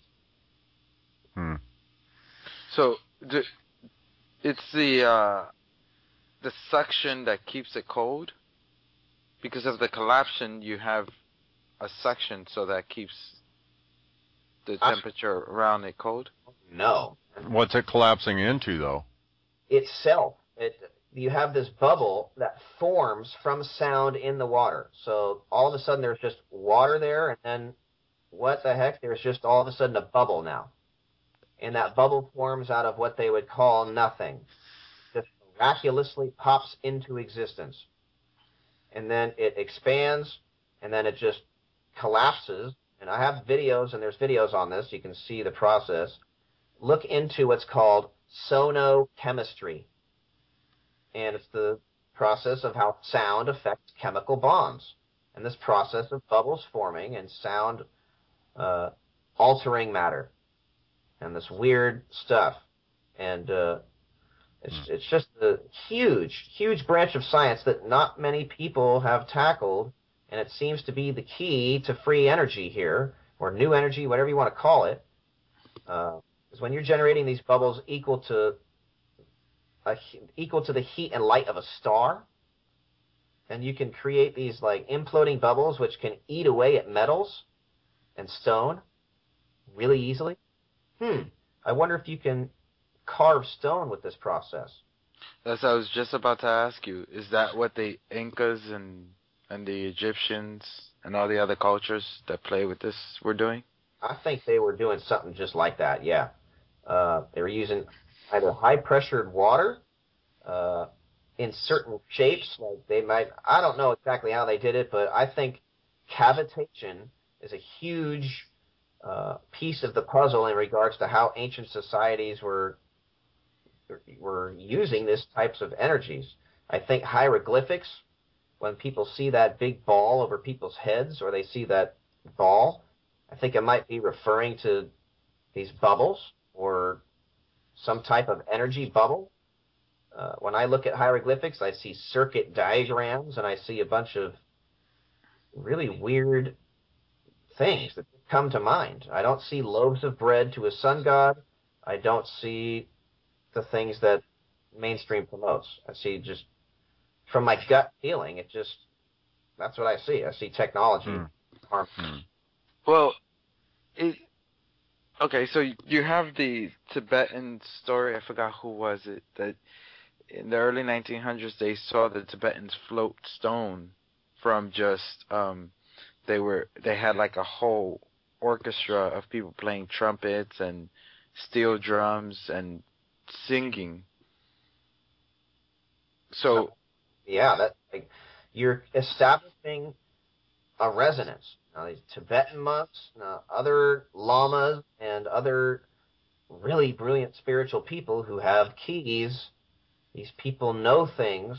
Speaker 5: So it's the suction that keeps it cold? Because of the collapsion, you have a suction, so that keeps the temperature around it cold?
Speaker 6: No.
Speaker 4: What's it collapsing into, though?
Speaker 6: Itself. You have this bubble that forms from sound in the water. So all of a sudden there's just water there, and then what the heck? There's just all of a sudden a bubble now. And that bubble forms out of what they would call nothing. Just miraculously pops into existence. And then it expands, and then it just collapses. And I have videos, and there's videos on this. You can see the process. Look into what's called sonochemistry. And it's the process of how sound affects chemical bonds. And this process of bubbles forming and sound altering matter. And this weird stuff. And it's just a huge, huge branch of science that not many people have tackled. And it seems to be the key to free energy here, or new energy, whatever you want to call it. Is when you're generating these bubbles equal to the heat and light of a star, and you can create these like imploding bubbles which can eat away at metals and stone really easily. I wonder if you can carve stone with this process.
Speaker 5: That's what I was just about to ask you. Is that what the Incas and the Egyptians and all the other cultures that play with this were doing?
Speaker 6: I think they were doing something just like that, yeah. They were using either high-pressured water in certain shapes. Like they might, I don't know exactly how they did it, but I think cavitation is a huge piece of the puzzle in regards to how ancient societies were using these types of energies. I think hieroglyphics, when people see that big ball over people's heads, or they see that ball, I think it might be referring to these bubbles or some type of energy bubble. When I look at hieroglyphics, I see circuit diagrams, and I see a bunch of really weird things that come to mind. I don't see loaves of bread to a sun god. I don't see the things that mainstream promotes. I see just, from my gut feeling, that's what I see. I see technology.
Speaker 5: Well, okay, so you have the Tibetan story. I forgot who was it, that in the early 1900s they saw the Tibetans float stone from just they had like a whole orchestra of people playing trumpets and steel drums and singing. So
Speaker 6: yeah, that like, you're establishing a resonance. Now, these Tibetan monks, other lamas, and other really brilliant spiritual people who have keys, these people know things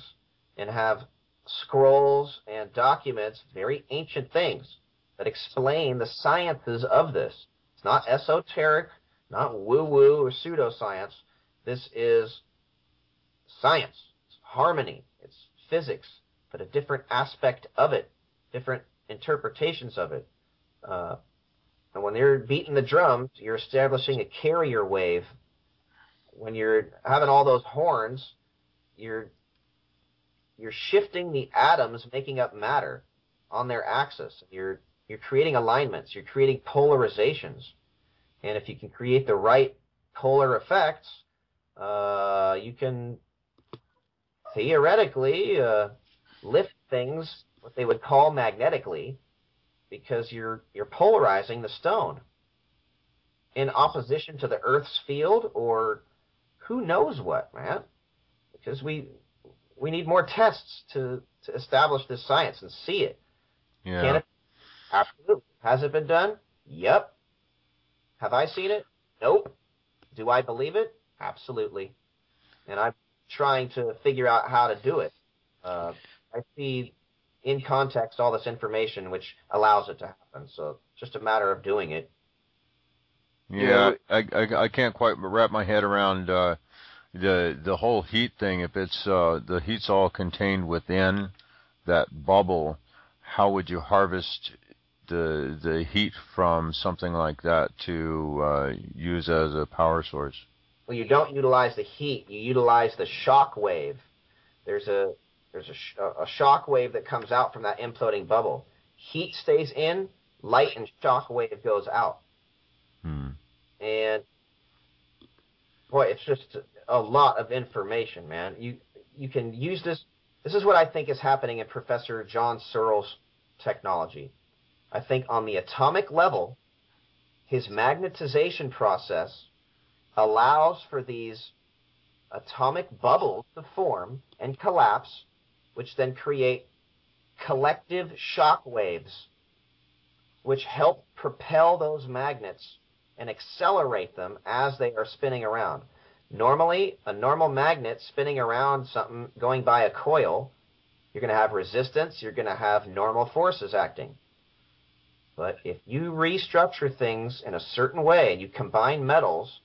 Speaker 6: and have scrolls and documents, very ancient things, that explain the sciences of this. It's not esoteric, not woo-woo or pseudoscience. This is science. It's harmony. It's physics, but a different aspect of it, different interpretations of it. And when you're beating the drums, you're establishing a carrier wave. When you're having all those horns, you're shifting the atoms making up matter on their axis. You're creating alignments. You're creating polarizations. And if you can create the right polar effects, you can theoretically lift things, what they would call magnetically, because you're polarizing the stone. in opposition to the Earth's field, or who knows what, man? Because we need more tests to establish this science and see it.
Speaker 4: Yeah.
Speaker 6: Can it? Absolutely. Has it been done? Yep. Have I seen it? Nope. Do I believe it? Absolutely. And I'm trying to figure out how to do it. I see in context all this information which allows it to happen. So it's just a matter of doing it.
Speaker 4: Yeah, I can't quite wrap my head around the whole heat thing. If it's the heat's all contained within that bubble, how would you harvest the heat from something like that to use as a power source?
Speaker 6: Well, you don't utilize the heat. You utilize the shock wave. There's a shock wave that comes out from that imploding bubble. Heat stays in, light and shock wave goes out. And boy, it's just a lot of information, man. You can use this. This is what I think is happening in Professor John Searl's technology. I think on the atomic level, his magnetization process allows for these atomic bubbles to form and collapse, which then create collective shock waves, which help propel those magnets and accelerate them as they are spinning around. Normally, a normal magnet spinning around something going by a coil, you're going to have resistance, you're going to have normal forces acting. But if you restructure things in a certain way, and you combine metals,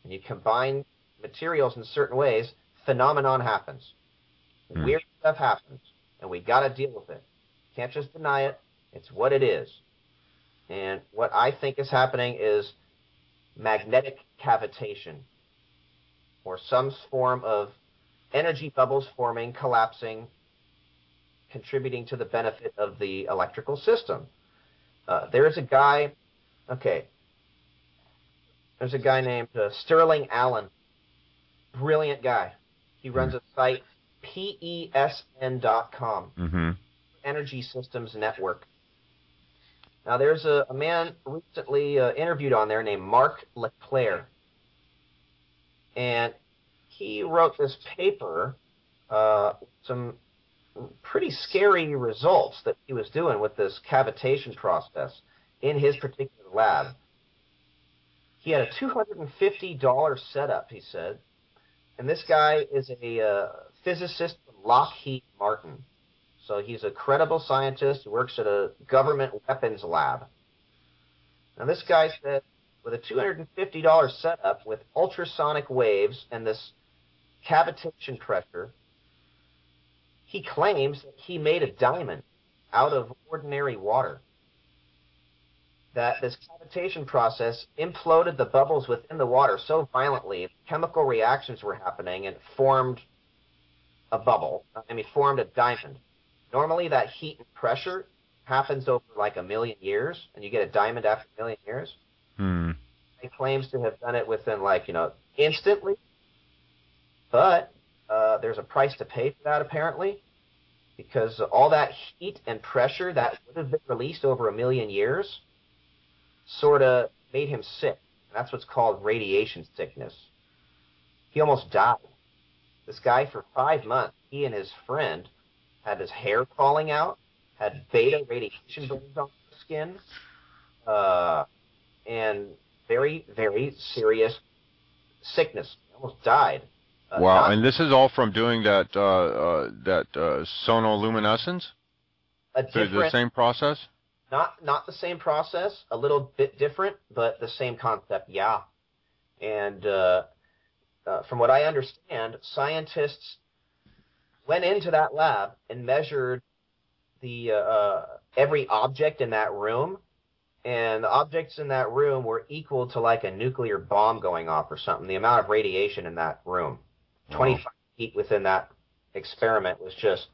Speaker 6: and you combine materials in certain ways, phenomenon happens. Weird stuff happens, and we got to deal with it. Can't just deny it. It's what it is. And what I think is happening is magnetic cavitation, or some form of energy bubbles forming, collapsing, contributing to the benefit of the electrical system. There's a guy named Sterling Allen. Brilliant guy. He runs a site, PESN.com, Energy Systems Network. Now, there's a man recently interviewed on there named Mark LeClaire. And he wrote this paper, some pretty scary results that he was doing with this cavitation process in his particular lab. He had a $250 setup, he said. And this guy is a physicist from Lockheed Martin. So he's a credible scientist who works at a government weapons lab. Now this guy said, with a $250 setup with ultrasonic waves and this cavitation pressure, he claims that he made a diamond out of ordinary water. That this cavitation process imploded the bubbles within the water so violently, chemical reactions were happening, and formed a bubble. Formed a diamond. Normally, that heat and pressure happens over like 1 million years, and you get a diamond after 1 million years. He claims to have done it within, instantly. But there's a price to pay for that, apparently, because all that heat and pressure that would have been released over 1 million years sort of made him sick. That's what's called radiation sickness. He almost died. This guy, for 5 months, he and his friend had his hair falling out, had beta radiation burns on his skin, and very, very serious sickness. He almost died.
Speaker 4: Wow, and this is all from doing that sonoluminescence? The same process?
Speaker 6: Not the same process, a little bit different, but the same concept, yeah. And from what I understand, scientists went into that lab and measured the every object in that room, and the objects in that room were equal to like a nuclear bomb going off or something, the amount of radiation in that room. 25 feet within that experiment was just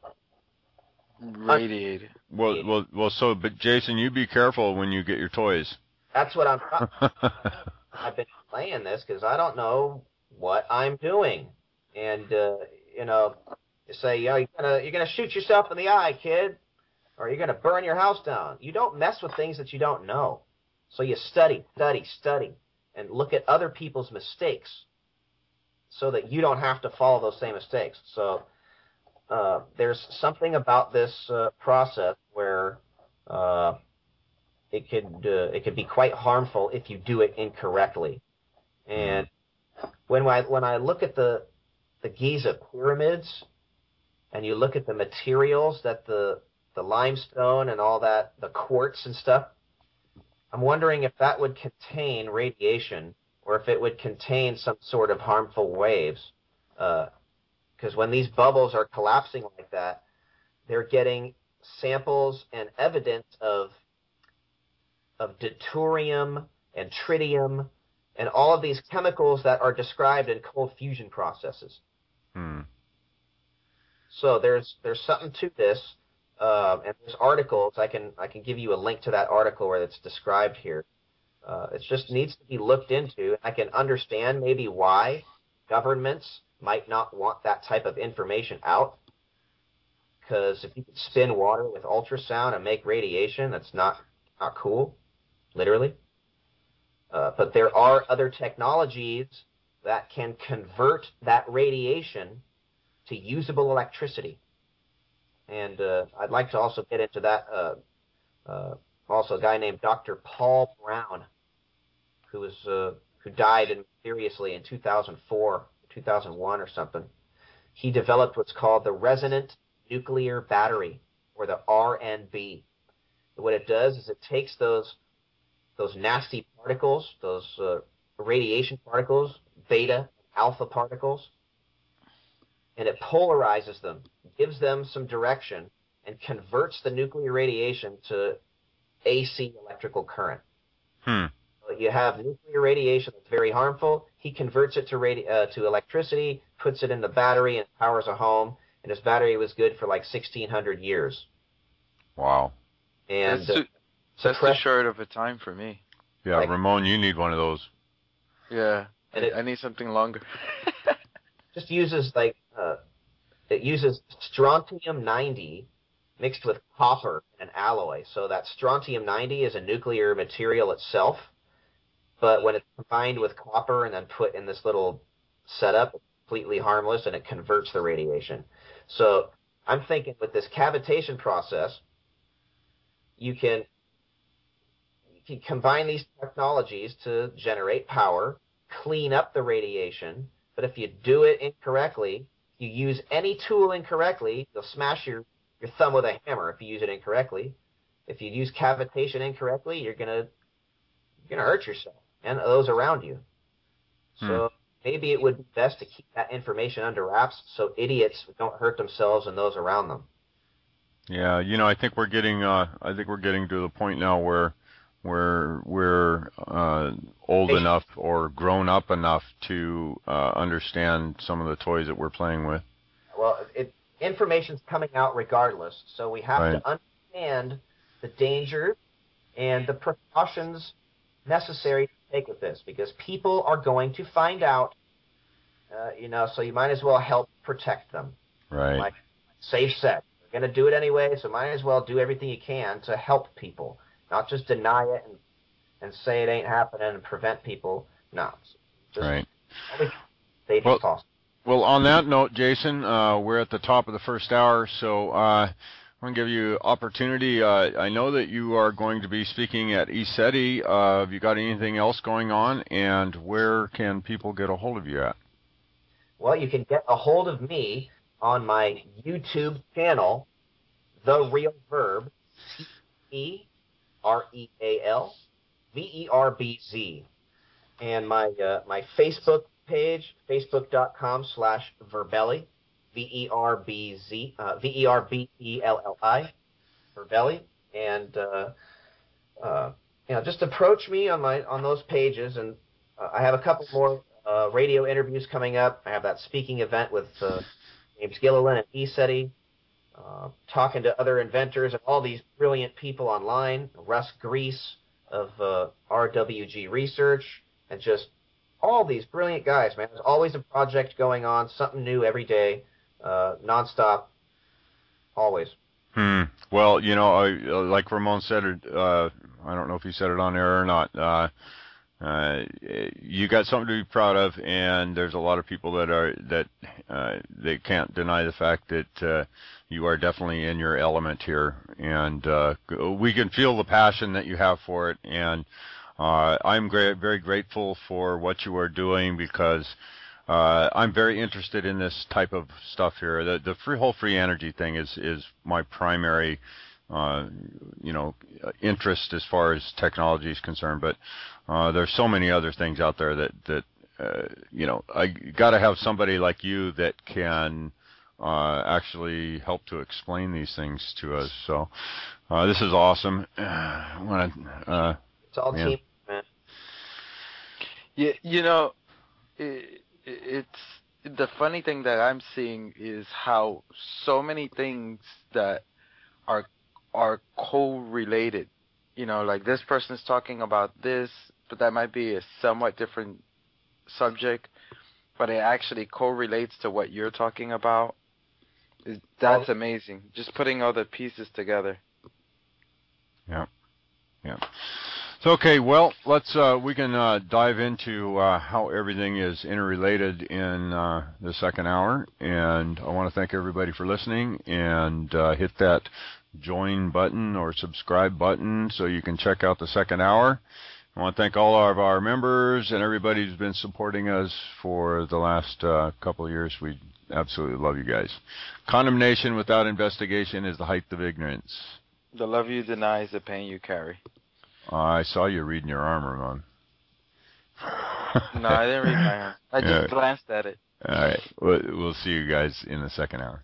Speaker 5: radiated.
Speaker 4: But Jason, you be careful when you get your toys.
Speaker 6: That's what I've been playing this because I don't know what I'm doing. And, you say, you're gonna shoot yourself in the eye, kid, or you're going to burn your house down. You don't mess with things that you don't know. So you study. and look at other people's mistakes so that you don't have to follow those same mistakes. So there's something about this process where it could be quite harmful if you do it incorrectly. And when I look at the Giza pyramids, and you look at the materials that the limestone and all that, the quartz and stuff, I'm wondering if that would contain radiation or if it would contain some sort of harmful waves. Because when these bubbles are collapsing like that, they're getting samples and evidence of deuterium and tritium and all of these chemicals that are described in cold fusion processes. So there's something to this, and there's articles. I can give you a link to that article where it's described here. It just needs to be looked into. I can understand maybe why governments might not want that type of information out, because if you could spin water with ultrasound and make radiation, that's not cool, literally. But there are other technologies that can convert that radiation to usable electricity. And I'd like to also get into that. Also, a guy named Dr. Paul Brown, who died mysteriously in 2004, 2001 or something. He developed what's called the resonant nuclear battery, or the RNB. What it does is it takes those nasty particles, those radiation particles, beta, alpha particles, and it polarizes them, gives them some direction, and converts the nuclear radiation to AC electrical current. So you have nuclear radiation that's very harmful. He converts it to electricity, puts it in the battery, and powers a home. And his battery was good for like 1,600 years.
Speaker 4: Wow.
Speaker 6: And
Speaker 5: that's too short of a time for me.
Speaker 4: Yeah, like, Ramon, you need one of those.
Speaker 5: Yeah, I need something longer.
Speaker 6: Just uses it uses strontium-90 mixed with copper and an alloy. So that strontium-90 is a nuclear material itself, but when it's combined with copper and then put in this little setup, it's completely harmless and it converts the radiation. So I'm thinking with this cavitation process, you can combine these technologies to generate power, clean up the radiation, but if you do it incorrectly, you use any tool incorrectly, you'll smash your thumb with a hammer if you use it incorrectly. If you use cavitation incorrectly, you're gonna hurt yourself and those around you. So maybe it would be best to keep that information under wraps so idiots don't hurt themselves and those around them.
Speaker 4: Yeah, I think we're getting to the point now where we're old enough or grown up enough to understand some of the toys that we're playing with.
Speaker 6: Well, information's coming out regardless, so we have to understand the danger and the precautions necessary to take with this, because people are going to find out, so you might as well help protect them.
Speaker 4: Right.
Speaker 6: Like safe sex. You're going to do it anyway, so might as well do everything you can to help people, not just deny it and say it ain't happening and prevent people. No. Just safe as possible.
Speaker 4: Well, on that note, Jason, we're at the top of the first hour, so I'm going to give you opportunity. I know that you are going to be speaking at ECETI. Have you got anything else going on, and where can people get a hold of you at?
Speaker 6: Well, you can get a hold of me on my YouTube channel, The Real Verb, TEREAL, and my Facebook page, facebook.com/Verbelli, VERBELLI, Verbelli, and just approach me on those pages, and I have a couple more radio interviews coming up. I have that speaking event with James Gilliland at ECETI, talking to other inventors and all these brilliant people online, Russ Grease of RWG Research, and just all these brilliant guys, man. There's always a project going on, something new every day, nonstop, always.
Speaker 4: Well, like Ramon said, I don't know if he said it on air or not. you got something to be proud of, and there's a lot of people that they can't deny the fact that you are definitely in your element here, and we can feel the passion that you have for it, and I'm very grateful for what you are doing, because I'm very interested in this type of stuff here. The whole free energy thing is my primary interest as far as technology is concerned, but there's so many other things out there that I got to have somebody like you that can actually help to explain these things to us. So this is awesome.
Speaker 6: It's all team, man.
Speaker 5: Yeah, it's the funny thing that I'm seeing is how so many things that are correlated. Like this person is talking about this, but that might be a somewhat different subject, but it actually correlates to what you're talking about. That's amazing. Just putting all the pieces together.
Speaker 4: Yeah. So, okay, well, we can dive into how everything is interrelated in the second hour, and I want to thank everybody for listening, and hit that join button or subscribe button so you can check out the second hour. I want to thank all of our members and everybody who's been supporting us for the last couple of years. We absolutely love you guys. Condemnation without investigation is the height of ignorance.
Speaker 5: The love you deny is the pain you carry.
Speaker 4: I saw you reading your arm, Ramon.
Speaker 5: No, I didn't read my arm. I just glanced at it.
Speaker 4: All right. We'll see you guys in the second hour.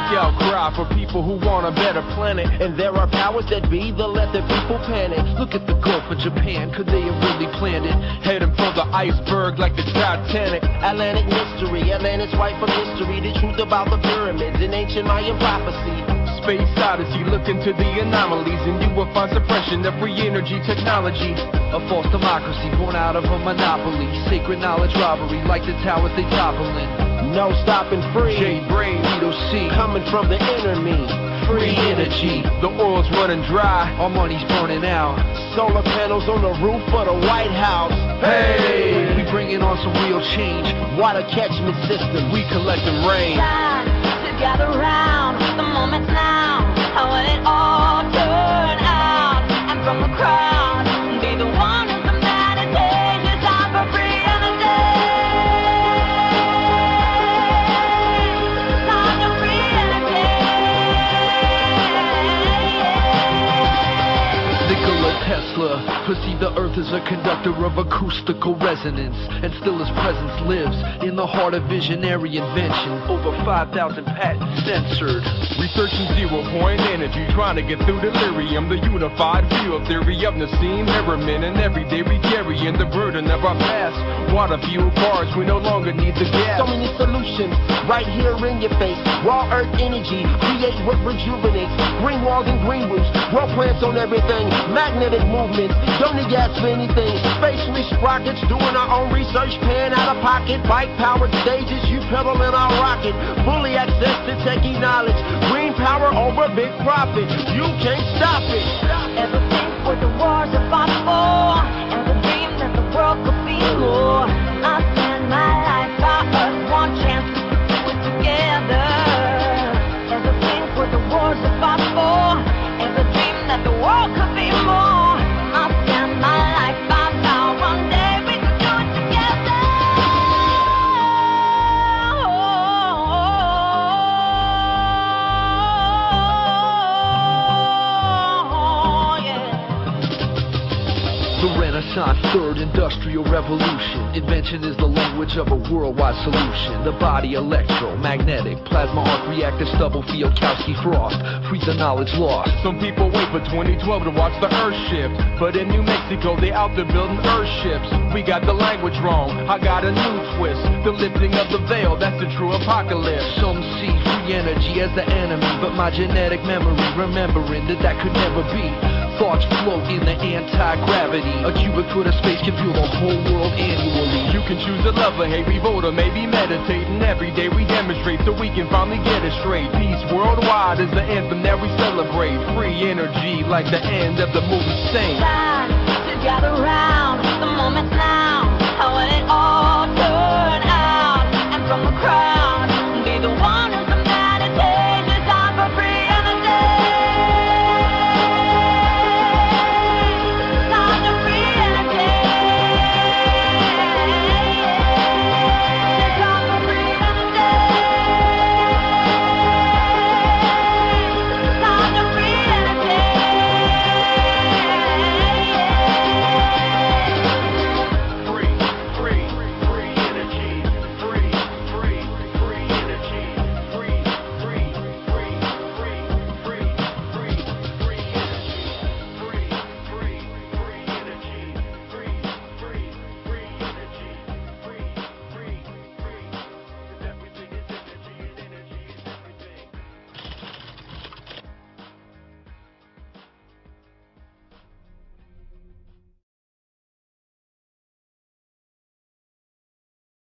Speaker 2: Outcry for people who want a better planet, and there are powers that be that let the people panic.
Speaker 1: Look at the Gulf of Japan, could they have really planned it? Heading for the iceberg like the Titanic.
Speaker 2: Atlantic mystery, Atlantis white from history. The truth about the pyramids in ancient Mayan prophecy.
Speaker 1: Space Odyssey, look into the anomalies, and you will find suppression of free energy technology. A false democracy born out of a monopoly. Sacred knowledge robbery like the towers they toppling.
Speaker 2: No stopping free.
Speaker 1: J-Brain, Vito C.
Speaker 2: Coming from the inner me.
Speaker 1: Free energy. The oil's running dry. Our money's burning out.
Speaker 2: Solar panels on the roof of the White House.
Speaker 1: Hey! We bringing on some real change.
Speaker 2: Water catchment system.
Speaker 1: We collecting rain.
Speaker 3: Time to gather round. The moment's now. How will it all turn out? And from the crowd, be the one in some meditation. It's time for free energy.
Speaker 1: Tesla perceived the earth as a conductor of acoustical resonance, and still his presence lives in the heart of visionary invention. Over 5,000 patents censored.
Speaker 7: Researching zero-point energy, trying to get through delirium. The unified field theory of Nassim Harriman, and every day we carrying the burden of our past. Water fuel cars, we no longer need the gas.
Speaker 2: So many solutions right here in your face. Raw earth energy, create what rejuvenates. Green walls and green roofs, grow plants on everything. Magnetic movements, don't need gas for anything. Space sprockets, doing our own research, paying out of pocket. Bike powered stages, you pedal in our rocket. Fully access to techie knowledge. Green power over big profit. You can't stop it.
Speaker 3: Everything for the wars are fought for, and the dream that the world could be more. I spend my life by us, one chance we can do it together. Everything for the wars are fought for, and the dream that the world could be more. I spend my life by now, one day we could do it together.
Speaker 1: Third industrial revolution. Invention is the language of a worldwide solution. The body electromagnetic, plasma arc reactive, Stubblefield, Kautsky, Frost. Free the knowledge lost.
Speaker 7: Some people wait for 2012 to watch the Earth shift, but in New Mexico they out there building Earthships. We got the language wrong, I got a new twist. The lifting of the veil, that's the true apocalypse.
Speaker 1: Some see free energy as the enemy, but my genetic memory remembering that could never be. Thoughts float in the anti-gravity. A cubic foot of space can fuel the whole world annually.
Speaker 7: You can choose to love or hate, revolt or maybe meditating. Every day we demonstrate so we can finally get it straight. Peace worldwide is the anthem that we celebrate. Free energy like the end of the movie Saint.
Speaker 3: Time to gather round, the moment's now.